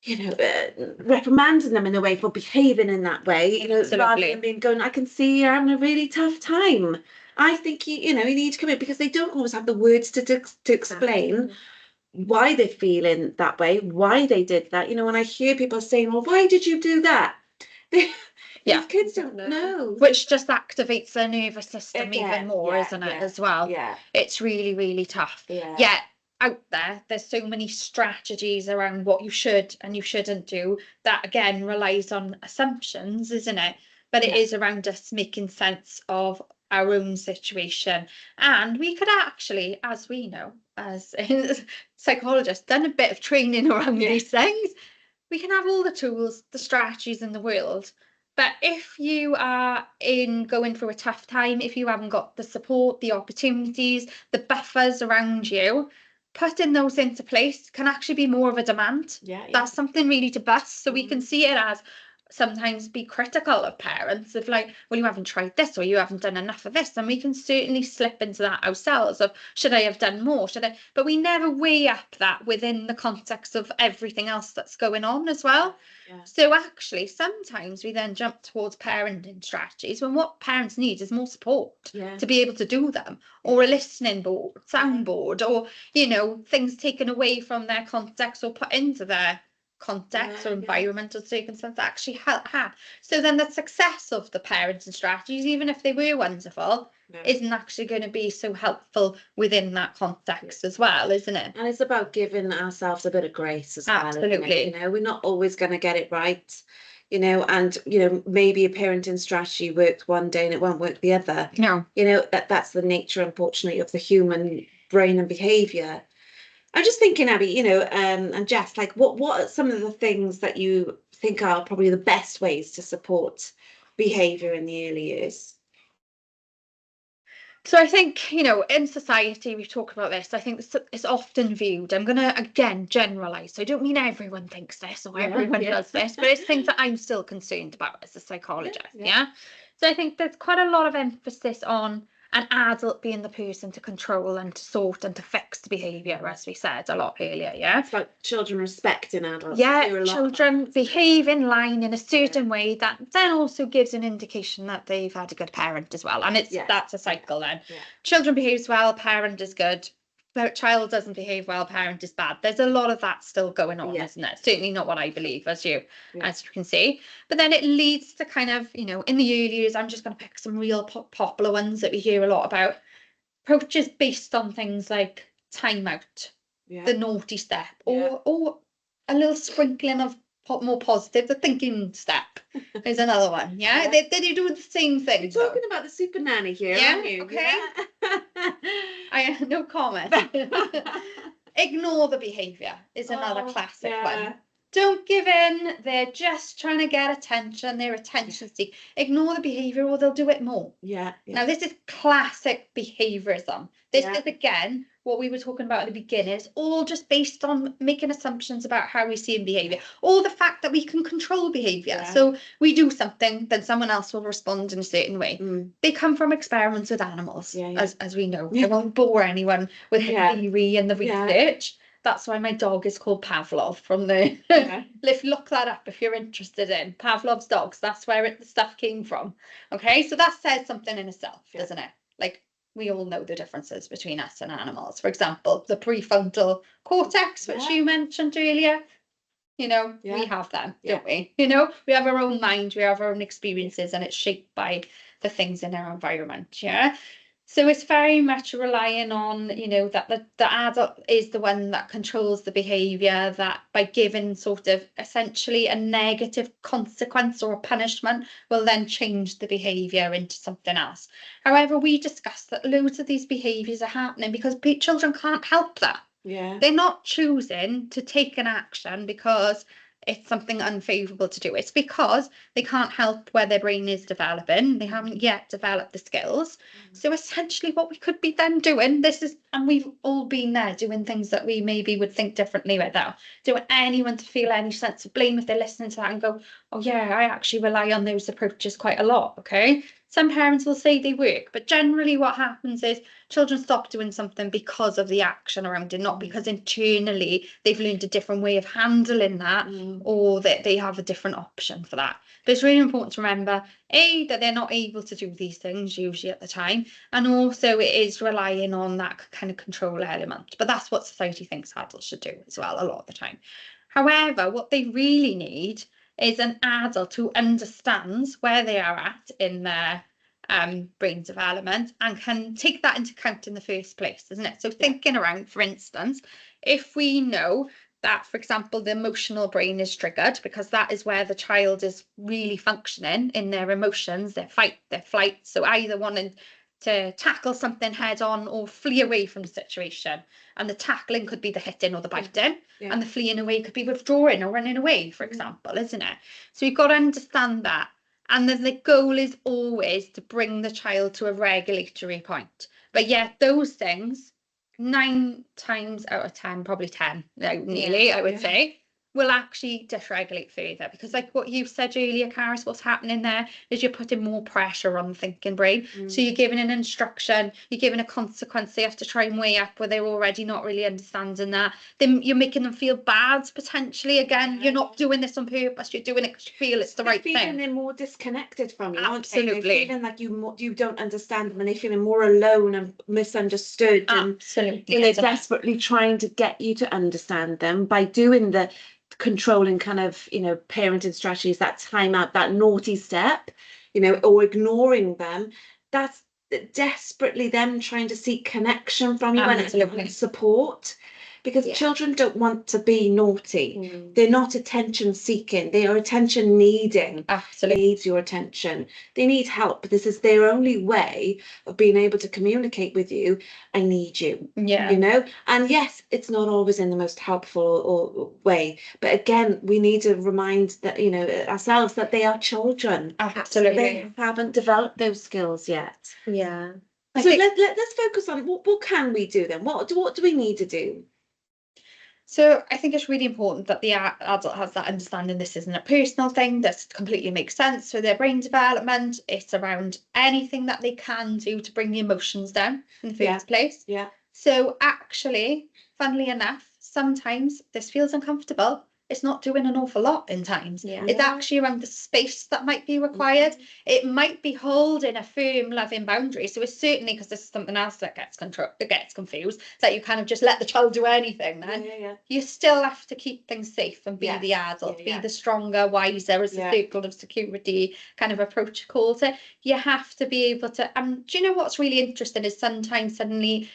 you know, reprimanding them in a way for behaving in that way, you know, rather than being going, I can see you're having a really tough time. I think you know, you need to come in, because they don't always have the words to explain why they're feeling that way, why they did that. You know, when I hear people saying, well, why did you do that? These kids don't know. Which just activates their nervous system even more, Yeah, isn't it, as well? Yeah. It's really, really tough. Yeah. Yet out there's so many strategies around what you should and you shouldn't do that, again, relies on assumptions, isn't it? But it is around us making sense of our own situation. And we could actually, as we know, as psychologists, done a bit of training around these things. We can have all the tools, the strategies in the world, but if you are going through a tough time, if you haven't got the support, the opportunities, the buffers around you, putting those into place can actually be more of a demand. That's something really to bust. So we can see it as sometimes be critical of parents of like, well, you haven't tried this, or you haven't done enough of this. And we can certainly slip into that ourselves of, should I have done more? But we never weigh up that within the context of everything else that's going on as well. So actually, sometimes we then jump towards parenting strategies when what parents need is more support to be able to do them, or a listening board, soundboard, or, you know, things taken away from their context or put into their context or environmental circumstance that actually help. So then the success of the parenting strategies, even if they were wonderful, isn't actually going to be so helpful within that context as well, isn't it? And it's about giving ourselves a bit of grace as well. Absolutely. You know, we're not always going to get it right, you know, and, you know, maybe a parenting strategy works one day and it won't work the other. No. You know, that's the nature, unfortunately, of the human brain and behaviour. I'm just thinking, Abby, you know, and Jess, like, what are some of the things that you think are probably the best ways to support behaviour in the early years? So I think, in society, we've talked about this. I think it's often viewed. I'm going to, again, generalize. So I don't mean everyone thinks this or everyone does this, but it's things that I'm still concerned about as a psychologist. Yeah. So I think there's quite a lot of emphasis on an adult being the person to control and to sort and to fix the behaviour, as we said a lot earlier. Yeah. It's about children respecting adults. Yeah, children behave in line in a certain way that then also gives an indication that they've had a good parent as well. And that's a cycle then. Yeah. Children behaves well, parent is good. The child doesn't behave well, parent is bad. There's a lot of that still going on, isn't it? Certainly not what I believe, as you can see. But then it leads to kind of, in the early years, I'm just going to pick some real popular ones that we hear a lot about. Approaches based on things like timeout. The naughty step, or a little sprinkling of more positive, the thinking step is another one. They do the same thing. You're talking about the super nanny here, aren't you? Okay. I no comment. Ignore the behaviour is another classic one. Don't give in. They're just trying to get attention. They're attention seeking. Ignore the behaviour or they'll do it more. Now, this is classic behaviourism. This is, again, what we were talking about at the beginning. It's all just based on making assumptions about how we see in behaviour, or the fact that we can control behaviour. So we do something, then someone else will respond in a certain way. They come from experiments with animals, as we know. I won't bore anyone with the theory and the research. That's why my dog is called Pavlov from the... Look that up if you're interested in. Pavlov's dogs, that's where the stuff came from. Okay, so that says something in itself, doesn't it? Like, we all know the differences between us and animals. For example, the prefrontal cortex, which you mentioned earlier. We have them, don't we? We have our own mind, we have our own experiences, and it's shaped by the things in our environment, So it's very much relying on, that the adult is the one that controls the behaviour, that by giving sort of essentially a negative consequence or a punishment will then change the behaviour into something else. However, we discussed that loads of these behaviours are happening because children can't help that. They're not choosing to take an action because it's something unfavourable to do. It's because they can't help where their brain is developing. They haven't yet developed the skills. So essentially what we could be then doing, and we've all been there doing things that we maybe would think differently without. Don't want anyone to feel any sense of blame if they're listening to that and go, oh yeah, I actually rely on those approaches quite a lot, okay? Some parents will say they work, but generally what happens is children stop doing something because of the action around it, not because internally they've learned a different way of handling that or that they have a different option for that. But it's really important to remember, A, that they're not able to do these things usually at the time, and also it is relying on that kind of control element. But that's what society thinks adults should do as well a lot of the time. However, what they really need is an adult who understands where they are at in their brain development and can take that into account in the first place, isn't it? So thinking around, for instance, if we know that, for example, the emotional brain is triggered because that is where the child is really functioning in their emotions, their fight, their flight. So either wanting to tackle something head on or flee away from the situation. And the tackling could be the hitting or the biting, and the fleeing away could be withdrawing or running away, for example, isn't it? So you've got to understand that. And then the goal is always to bring the child to a regulatory point. But yet those things, 9 times out of 10, probably 10, nearly, I would say, will actually dysregulate further. Because like what you said earlier, Caris, what's happening there is you're putting more pressure on the thinking brain. So you're giving an instruction, you're giving a consequence they have to try and weigh up where they're already not really understanding that. Then you're making them feel bad, potentially. Again, you're not doing this on purpose, you're doing it because you feel it's the right thing. Feeling they're more disconnected from you, Absolutely. They're feeling like you don't understand them, and they're feeling more alone and misunderstood. Absolutely. And they're desperately trying to get you to understand them by doing the controlling kind of parenting strategies, that timeout, that naughty step, or ignoring them. That's desperately them trying to seek connection from you and support, because children don't want to be naughty. They're not attention seeking, they are attention needing. Absolutely. Needs your attention, they need help. This is their only way of being able to communicate with you. I need you. And yes, it's not always in the most helpful or way, but again, we need to remind that ourselves that they are children. Absolutely. They haven't developed those skills yet. So let's focus on what can we do then? What do we need to do? So I think it's really important that the adult has that understanding this isn't a personal thing, that completely makes sense for their brain development. It's around anything that they can do to bring the emotions down in the first place. Yeah. So actually, funnily enough, sometimes this feels uncomfortable. It's not doing an awful lot in times. Yeah. It's actually around the space that might be required. It might be holding a firm, loving boundary. So it's certainly, because this is something else that gets confused, that you kind of just let the child do anything then. You still have to keep things safe and be the adult, be the stronger, wiser, as the circle of security kind of approach calls it. You have to be able to, do you know what's really interesting is sometimes suddenly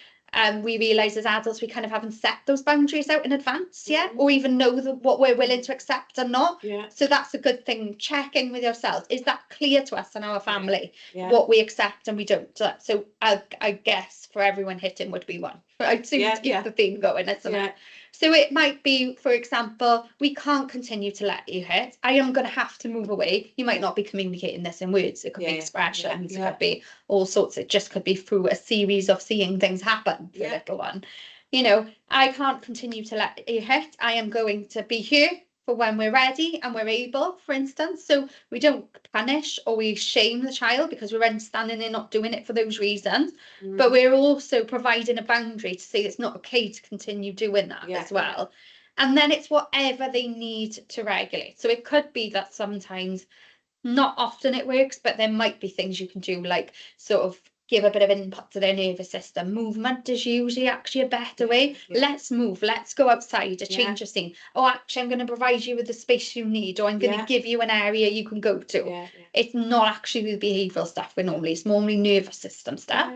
we realise as adults we kind of haven't set those boundaries out in advance yet, or even know what we're willing to accept and not. So that's a good thing. Check in with yourselves. Is that clear to us and our family, what we accept and we don't? So I guess for everyone, hitting would be one. I'd soon keep the theme going, isn't it? So it might be, for example, we can't continue to let you hit. I am going to have to move away. You might not be communicating this in words. It could be expressions. It could be all sorts. It just could be through a series of seeing things happen for the little one. You know, I can't continue to let you hit. I am going to be here for when we're ready and we're able, for instance. So we don't punish or we shame the child because we're understanding they're not doing it for those reasons. But we're also providing a boundary to say it's not okay to continue doing that as well. And then it's whatever they need to regulate. So it could be that sometimes, not often it works, but there might be things you can do, like sort of give a bit of input to their nervous system. Movement is usually actually a better way. Let's move, let's go outside, a change of scene. Oh, actually, I'm going to provide you with the space you need, or I'm going to give you an area you can go to. It's not actually the behavioural stuff we're normally, it's normally nervous system stuff.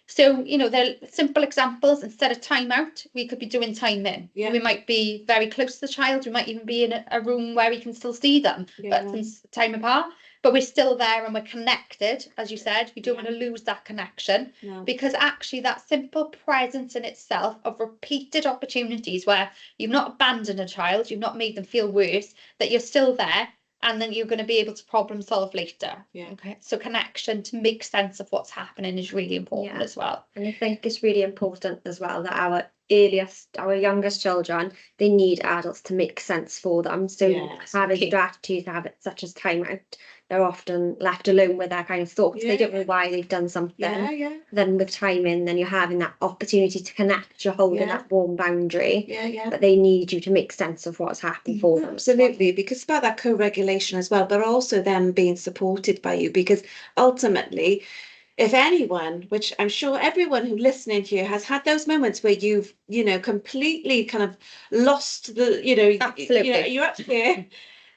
So, you know, they're simple examples. Instead of time out, we could be doing time in. We might be very close to the child. We might even be in a room where we can still see them, but since time apart. But we're still there and we're connected, as you said. We don't want to lose that connection, because actually that simple presence in itself of repeated opportunities where you've not abandoned a child, you've not made them feel worse, that you're still there, and then you're going to be able to problem solve later. Okay. So connection to make sense of what's happening is really important as well. And I think it's really important as well that our youngest children, they need adults to make sense for them. So having strategies, habits such as time out, they're often left alone with their kind of thoughts. They don't know why they've done something. Then with time in, then you're having that opportunity to connect, you're holding that warm boundary. But they need you to make sense of what's happened for them. Absolutely, because it's about that co-regulation as well, but also them being supported by you, because ultimately, if anyone, which I'm sure everyone who listening here has had those moments where you've, completely kind of lost the, Absolutely. you're up here,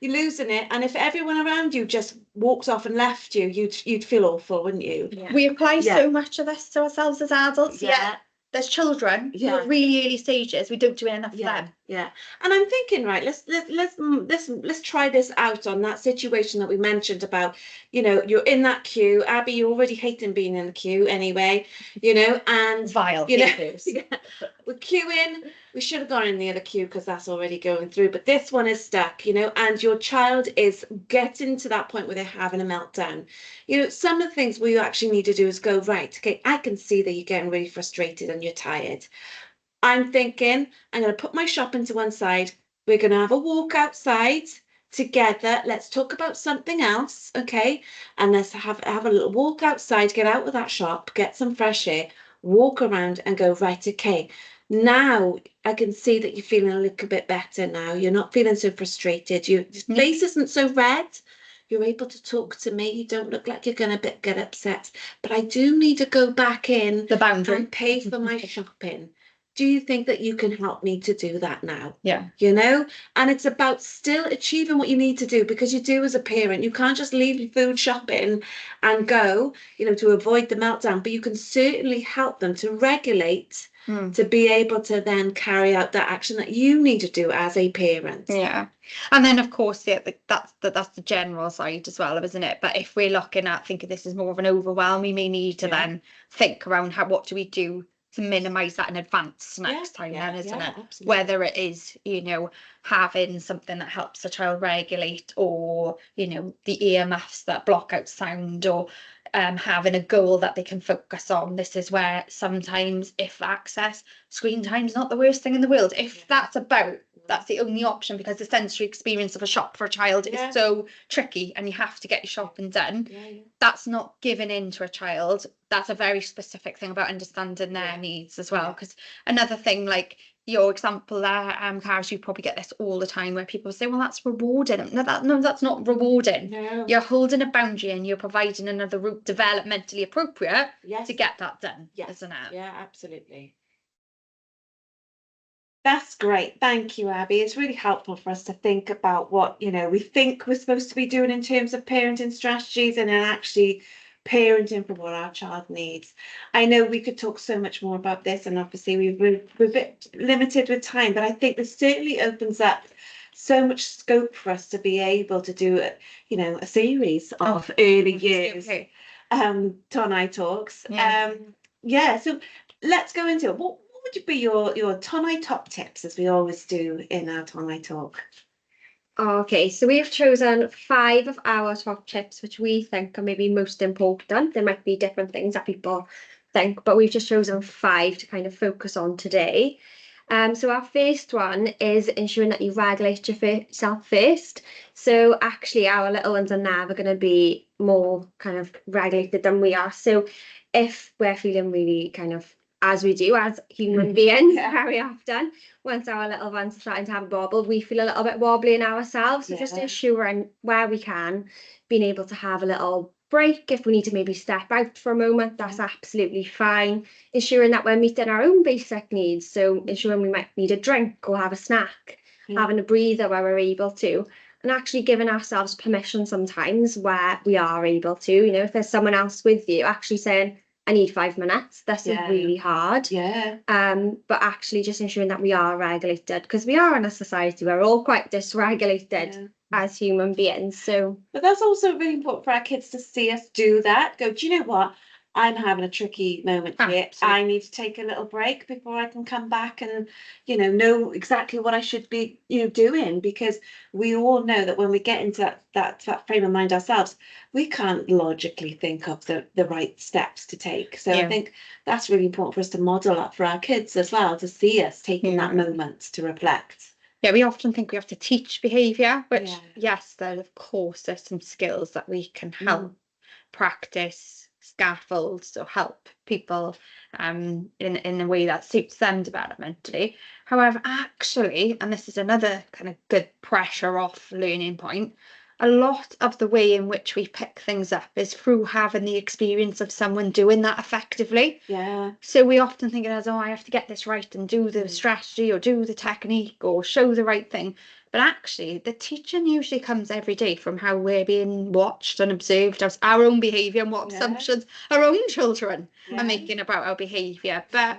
you're losing it, and if everyone around you just walked off and left you, you'd feel awful, wouldn't you? We apply so much of this to ourselves as adults. There's children who are really early stages. We don't do enough for them. And I'm thinking, right, let's try this out on that situation that we mentioned about, you're in that queue. Abby, you're already hating being in the queue anyway, and vile, we're queuing. We should have gone in the other queue because that's already going through, but this one is stuck, and your child is getting to that point where they're having a meltdown. Some of the things we actually need to do is go, right, okay, I can see that you're getting really frustrated and you're tired. I'm thinking I'm going to put my shopping to one side. We're going to have a walk outside together. Let's talk about something else, okay? And let's have a little walk outside, get out of that shop, get some fresh air, walk around and go, right, okay. Now I can see that you're feeling a little bit better now. You're not feeling so frustrated. Your face isn't so red. You're able to talk to me. You don't look like you're going to get upset. But I do need to go back in the boundary and pay for my shopping. Do you think that you can help me to do that now? Yeah. And it's about still achieving what you need to do, because you do as a parent. You can't just leave your food shopping and go, to avoid the meltdown, but you can certainly help them to regulate, to be able to then carry out that action that you need to do as a parent. Yeah. And then of course, that's the general side as well, isn't it? But if we're looking at thinking this is more of an overwhelm, we may need to then think around what do we do to minimize that in advance next time, then, isn't it? Absolutely. Whether it is, having something that helps the child regulate, or, the earmuffs that block out sound, or having a goal that they can focus on. This is where sometimes, if access screen time is not the worst thing in the world, if that's the only option, because the sensory experience of a shop for a child is so tricky and you have to get your shopping done. That's not giving in to a child. That's a very specific thing about understanding their needs as well. Because another thing, like your example there, Caris, you probably get this all the time where people say, well, that's rewarding. No, that's not rewarding. No. You're holding a boundary and you're providing another route developmentally appropriate to get that done, isn't it? Yeah, absolutely. That's great. Thank you, Abby. It's really helpful for us to think about what, we think we're supposed to be doing in terms of parenting strategies, and then actually parenting for what our child needs. I know we could talk so much more about this, and obviously we're a bit limited with time, but I think this certainly opens up so much scope for us to be able to do, a series of early years Tonai talks. So let's go into it. What would be your Tonai top tips, as we always do in our Tonai talk? Okay, so we've chosen 5 of our top tips, which we think are maybe most important. There might be different things that people think, but we've just chosen 5 to kind of focus on today. So our first one is ensuring that you regulate yourself first. So actually our little ones are never going to be more kind of regulated than we are. So if we're feeling really kind of, as we do as human beings very often, once our little ones are starting to have a bobble, we feel a little bit wobbly in ourselves. So just ensuring where we can, being able to have a little break. If we need to maybe step out for a moment, that's absolutely fine. Ensuring that we're meeting our own basic needs. So ensuring we might need a drink or have a snack, having a breather where we're able to, and actually giving ourselves permission sometimes where we are able to, if there's someone else with you, actually saying, I need 5 minutes. This is really hard. But actually just ensuring that we are regulated, because we are in a society where we're all quite dysregulated as human beings. But that's also really important for our kids to see us do that. Go, do you know what? I'm having a tricky moment here. I need to take a little break before I can come back and, know exactly what I should be, doing, because we all know that when we get into that frame of mind ourselves, we can't logically think of the right steps to take. So I think that's really important for us to model that for our kids as well, to see us taking that moment to reflect. Yeah, we often think we have to teach behaviour, which, yes, there of course there's some skills that we can help practice, scaffolds, or help people in a way that suits them developmentally. However, actually, and this is another kind of good pressure off learning point, a lot of the way in which we pick things up is through having the experience of someone doing that effectively. So we often think as, I have to get this right and do the strategy or do the technique or show the right thing. But actually, the teaching usually comes every day from how we're being watched and observed as our own behaviour and what assumptions our own children are making about our behaviour. But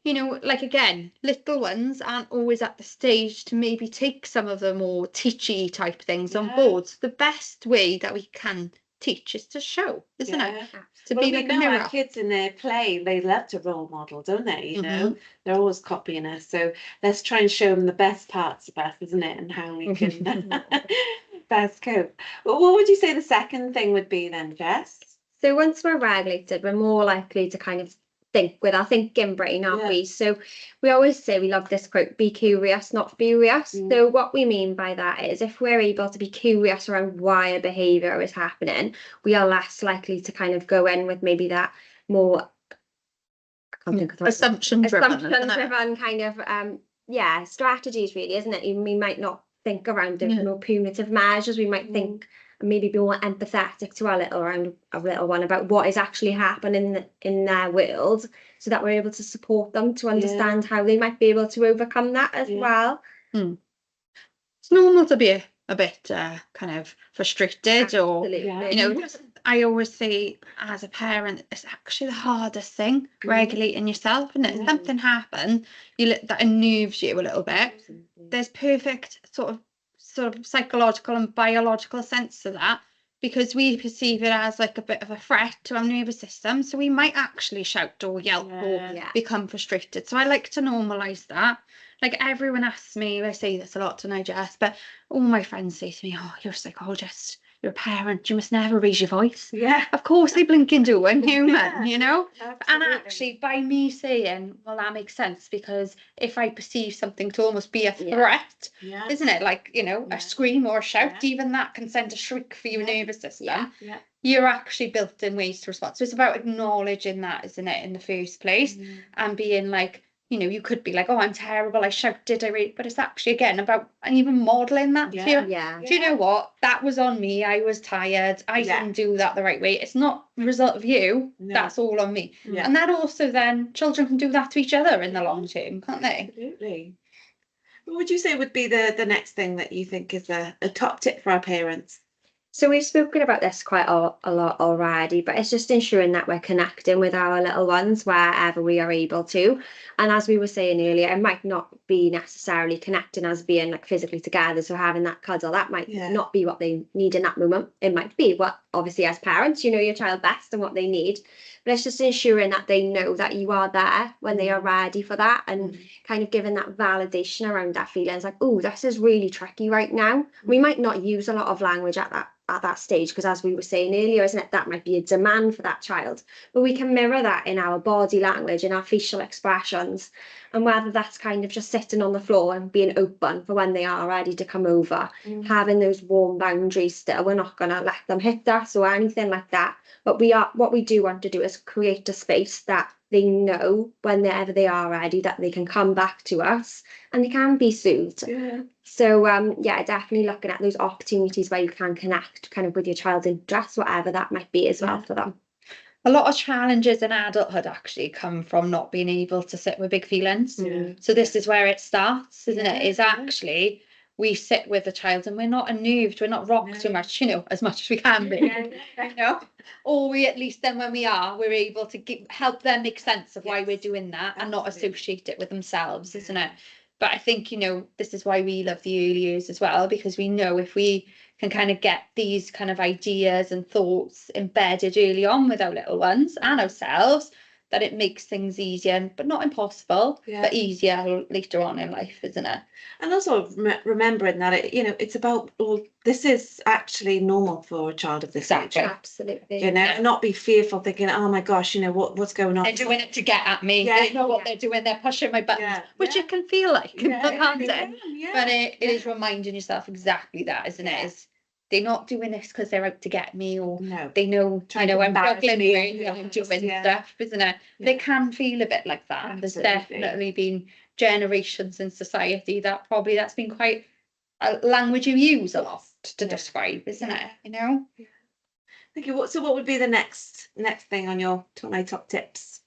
like again, little ones aren't always at the stage to maybe take some of the more teachy type things on board. So the best way that we can teach is to show, isn't it? To be like a mirror. Our kids in their play, they love to role model, don't they? They're always copying us. So let's try and show them the best parts of us, isn't it? And how we can best cope. Well, what would you say the second thing would be then, Jess? So once we're regulated, we're more likely to kind of think with our thinking brain, aren't we? So we always say, we love this quote, be curious, not furious. So what we mean by that is, if we're able to be curious around why a behaviour is happening, we are less likely to kind of go in with maybe that more assumption driven kind of strategies, really, isn't it? We might not think around the more punitive measures. We might think and maybe be more empathetic to our little one about what is actually happening in their world, so that we're able to support them to understand how they might be able to overcome that as well. It's normal to be a bit kind of frustrated. Absolutely. I always say, as a parent, it's actually the hardest thing, regulating yourself. And if something happens, that unnerves you a little bit. There's perfect sort of psychological and biological sense to that, because we perceive it as like a bit of a threat to our nervous system. So we might actually shout or yelp or become frustrated. So I like to normalise that. Like, everyone asks me, I say this a lot to Jess, but all my friends say to me, oh, you're a psychologist, you're a parent, you must never raise your voice. Yeah. Of course they blinking do, I'm human, Yeah, you know? And absolutely. actually, by me saying, well, that makes sense, because if I perceive something to almost be a Yeah. threat, Yeah. isn't it? Like, you know, Yeah. a scream or a shout, Yeah. even that can send a shriek for your Yeah. nervous system. Yeah. Yeah. You're actually built in ways to respond. So it's about acknowledging that, isn't it, in the first place, and being like, you know, you could be like, oh, I'm terrible, I shouted, but it's actually, again, about, and even modeling that to you. Yeah. Do you know what? That was on me. I was tired. I Yeah. didn't do that the right way. It's not the result of you. No. That's all on me. Yeah. And that also then, children can do that to each other in the long term, can't they? Absolutely. What would you say would be the next thing that you think is a top tip for our parents? So we've spoken about this quite a lot already, but it's just ensuring that we're connecting with our little ones wherever we are able to. And as we were saying earlier, it might not be necessarily connecting as being like physically together. So having that cuddle, that might not be what they need in that moment. It might be what, obviously, as parents, you know your child best and what they need. But it's just ensuring that they know that you are there when they are ready for that, and kind of giving that validation around that feeling. It's like, oh, this is really tricky right now. We might not use a lot of language at that stage, because as we were saying earlier, isn't it, that might be a demand for that child, but we can mirror that in our body language, in our facial expressions, and whether that's kind of just sitting on the floor and being open for when they are ready to come over, having those warm boundaries still. We're not going to let them hit us or anything like that, but what we do want to do is create a space that they know whenever they are ready that they can come back to us and they can be soothed. So yeah, definitely looking at those opportunities where you can connect kind of with your child's interests, whatever that might be as well for them. A lot of challenges in adulthood actually come from not being able to sit with big feelings. So this is where it starts, isn't it? Is actually we sit with the child and we're not unnerved, we're not rocked too much, you know, as much as we can be, you know, or we, at least then when we are, we're able to help them make sense of why we're doing that and not associate it with themselves, isn't it? But I think, you know, this is why we love the early years as well, because we know if we can kind of get these kind of ideas and thoughts embedded early on with our little ones and ourselves, that it makes things easier, but not impossible, but easier later on in life, isn't it? And also remembering that it's about, well, this is actually normal for a child of this age. Absolutely. You know, and not be fearful, thinking, oh my gosh, you know, what's going on? They're doing it to get at me. They know what they're doing. They're pushing my buttons, which it can feel like, can't it? But it is reminding yourself exactly that, isn't it? Is they're not doing this because they're out to get me, or they know, I'm struggling, I'm doing stuff, isn't it? They can feel a bit like that. And there's definitely been generations in society that's been quite a language you use a lot to describe, isn't it? You know? Thank you. So what would be the next thing on my top tips?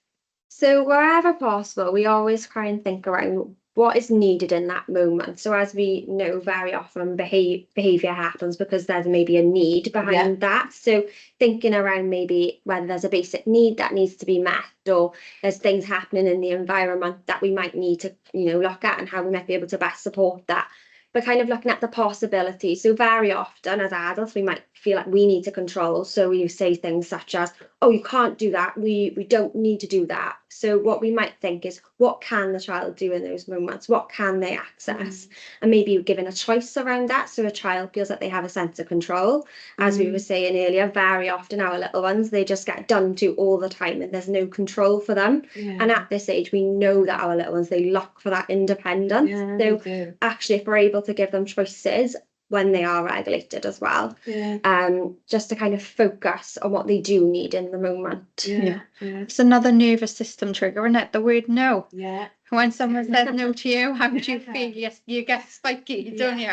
So wherever possible, we always try and think around what is needed in that moment. So as we know, very often behaviour happens because there's maybe a need behind that. So thinking around maybe whether there's a basic need that needs to be met, or there's things happening in the environment that we might need to, you know, look at, and how we might be able to best support that. But kind of looking at the possibilities. So very often as adults, we might feel like we need to control. So we say things such as, oh, you can't do that. We don't need to do that. So what we might think is, what can the child do in those moments? What can they access? And maybe you're given a choice around that. So a child feels that they have a sense of control. As we were saying earlier, very often our little ones, they just get done to all the time and there's no control for them. And at this age, we know that our little ones, they look for that independence. So actually, if we're able to give them choices when they are regulated as well, just to kind of focus on what they do need in the moment. It's another nervous system trigger, isn't it? The word no. When someone says no to you, how would you feel? Yes, you get spiky, don't you?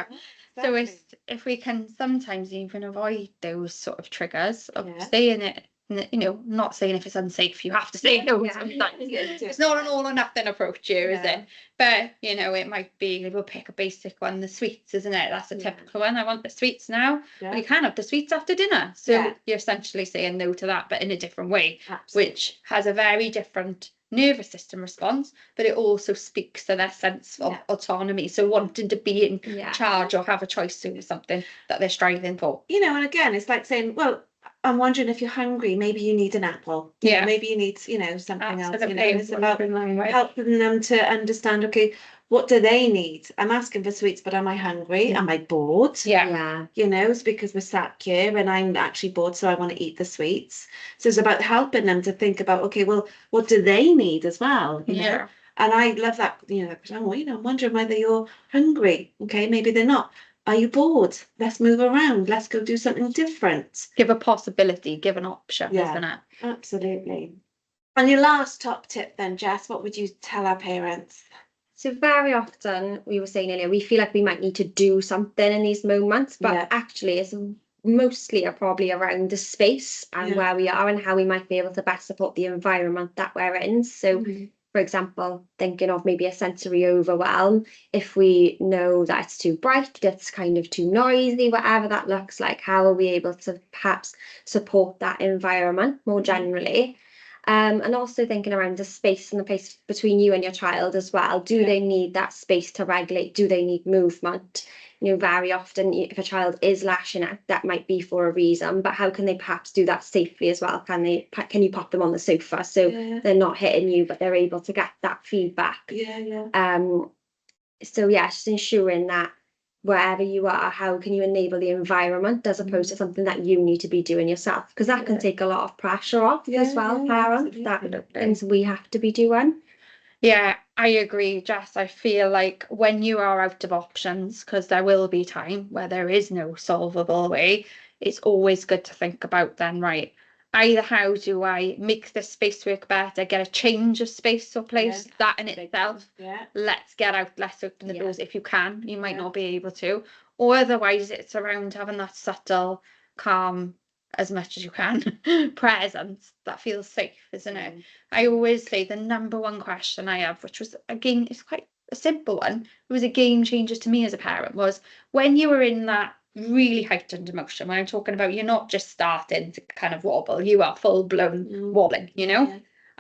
So if we can sometimes even avoid those sort of triggers of saying it, you know, not saying if it's unsafe, you have to say no sometimes. It's not an all or nothing approach here, is it? But, you know, it might be, we'll pick a basic one, the sweets, isn't it? That's a typical one. I want the sweets now. Well, you can have the sweets after dinner. So you're essentially saying no to that, but in a different way, which has a very different nervous system response, but it also speaks to their sense of autonomy. So wanting to be in charge or have a choice over something that they're striving for. You know, and again, it's like saying, well, I'm wondering if you're hungry, maybe you need an apple. You know, maybe you need, you know, something else. You know, it's about helping them to understand, okay, what do they need? I'm asking for sweets, but am I hungry? Am I bored? Yeah. You know, it's because we're sat here and I'm actually bored, so I want to eat the sweets. So it's about helping them to think about, okay, well, what do they need as well? You know? And I love that, you know, because I'm wondering whether you're hungry. Okay, maybe they're not. Are you bored? Let's move around. Let's go do something different. Give a possibility, give an option, Yeah. isn't it? Absolutely. And your last top tip then, Jess, what would you tell our parents? So very often, we were saying earlier, we feel like we might need to do something in these moments, but Yeah. actually it's mostly are probably around the space and where we are and how we might be able to best support the environment that we're in. So for example, thinking of maybe a sensory overwhelm, if we know that it's too bright, it's kind of too noisy, whatever that looks like, how are we able to perhaps support that environment more generally? And also thinking around the space and the place between you and your child as well. Do they need that space to regulate? Do they need movement? You know, very often if a child is lashing out, that might be for a reason, but how can they perhaps do that safely as well? Can you pop them on the sofa so they're not hitting you, but they're able to get that feedback? So yeah, just ensuring that wherever you are, how can you enable the environment as opposed to something that you need to be doing yourself? Because that can take a lot of pressure off as well, parents, that things we have to be doing. Yeah, I agree, Jess. I feel like when you are out of options, because there will be time where there is no solvable way, it's always good to think about then, right, either how do I make this space work better, get a change of space or place, that in itself, let's get out, let's open the doors if you can. You might not be able to, or otherwise it's around having that subtle, calm, as much as you can, presence that feels safe, isn't it? I always say the number one question I have, which was, again, it's quite a simple one, it was a game changer to me as a parent, was when you were in that really heightened emotion, when I'm talking about you're not just starting to kind of wobble, you are full blown wobbling, you know?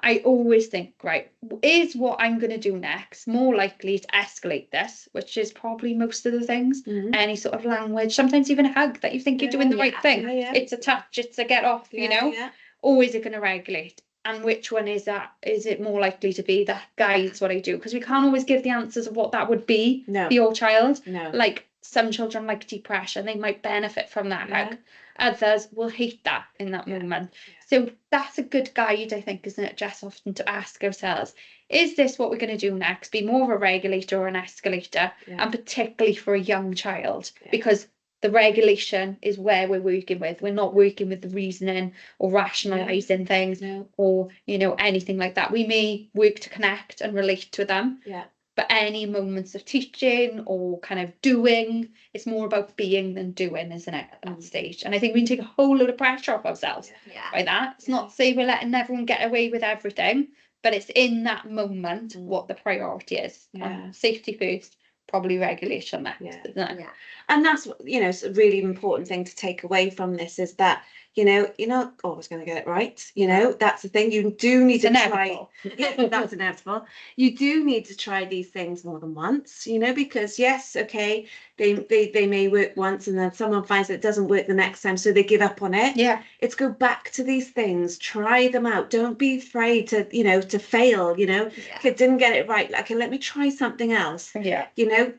I always think, right, is what I'm going to do next more likely to escalate this, which is probably most of the things, any sort of language, sometimes even a hug that you think you're doing the right thing. It's a touch, it's a get off, you know? Or is it going to regulate? And which one is that? Is it more likely to be that guides what I do? Because we can't always give the answers of what that would be for your child. Like some children like depression, they might benefit from that hug. Others will hate that in that moment. So that's a good guide, I think, isn't it, Jess, often to ask ourselves, is this what we're going to do next? Be more of a regulator or an escalator, and particularly for a young child, because the regulation is where we're working with. We're not working with the reasoning or rationalizing things or, you know, anything like that. We may work to connect and relate to them. But any moments of teaching or kind of doing, it's more about being than doing, isn't it, at that stage? And I think we can take a whole load of pressure off ourselves by that. It's not to say we're letting everyone get away with everything, but it's in that moment what the priority is. Safety first, probably regulation next, isn't it? And that's, you know, it's a really important thing to take away from this is that, you know, you're not always going to get it right. You know, that's the thing. You do need to try. That's inevitable. You do need to try these things more than once, you know, because yes, okay, they may work once and then someone finds that it doesn't work the next time, so they give up on it. It's go back to these things, try them out. Don't be afraid to, you know, to fail, you know. If it didn't get it right, okay, let me try something else. You know,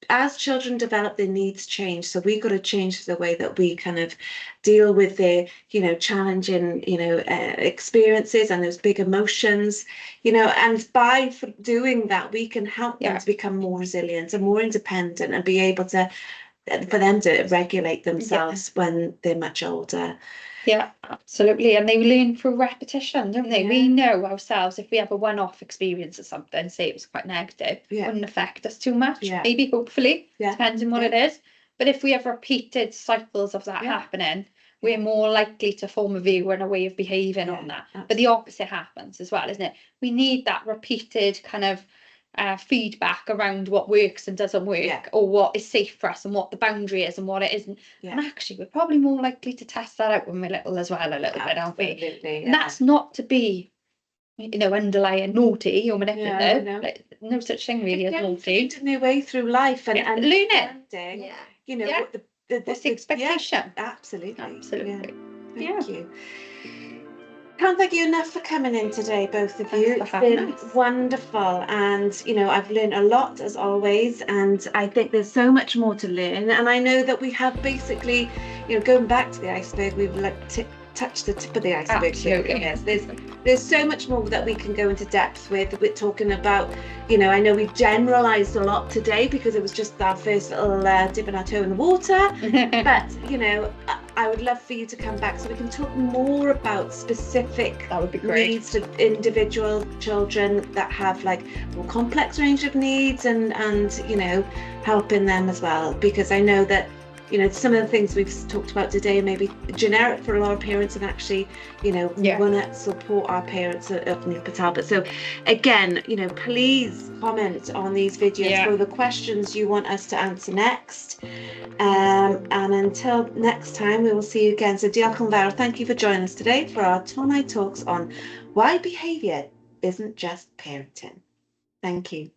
as children develop, their needs change, so we've got to change the way that we kind of deal with their, you know, challenging, you know, experiences and those big emotions, you know, and by doing that we can help them to become more resilient and more independent and be able to, for them to regulate themselves when they're much older. Yeah, absolutely. And they learn through repetition, don't they? We know ourselves if we have a one-off experience of something, say it was quite negative, wouldn't affect us too much. Maybe, hopefully, depends on what it is. But if we have repeated cycles of that happening, we're more likely to form a view and a way of behaving on that. Absolutely. But the opposite happens as well, isn't it? We need that repeated kind of feedback around what works and doesn't work, or what is safe for us and what the boundary is and what it isn't. And actually we're probably more likely to test that out when we're little as well, a little bit, aren't we? And that's not to be, you know, underlying naughty or manipulative. Like, no such thing really as naughty. Finding their way through life and learning, you know, what what's the expectation. Absolutely. Thank you. Can't thank you enough for coming in today, both of you. Thanks for It's having been us. wonderful, and I've learned a lot as always, and I think there's so much more to learn. And I know that we have basically, going back to the iceberg, we've like touched the tip of the iceberg. Absolutely. Yes, there's so much more that we can go into depth with. We're talking about, I know we've generalised a lot today because it was just our first little dipping our toe in the water. But I would love for you to come back so we can talk more about specific That would be great. needs for individual children that have like more complex range of needs, and helping them as well, because I know that some of the things we've talked about today may be generic for a lot of parents, and actually we want to support our parents of Neil Talbot. So again, please comment on these videos for the questions you want us to answer next, and until next time, we will see you again. So diolch yn fawr. Thank you for joining us today for our Tonight Talks on why behaviour isn't just parenting. Thank you.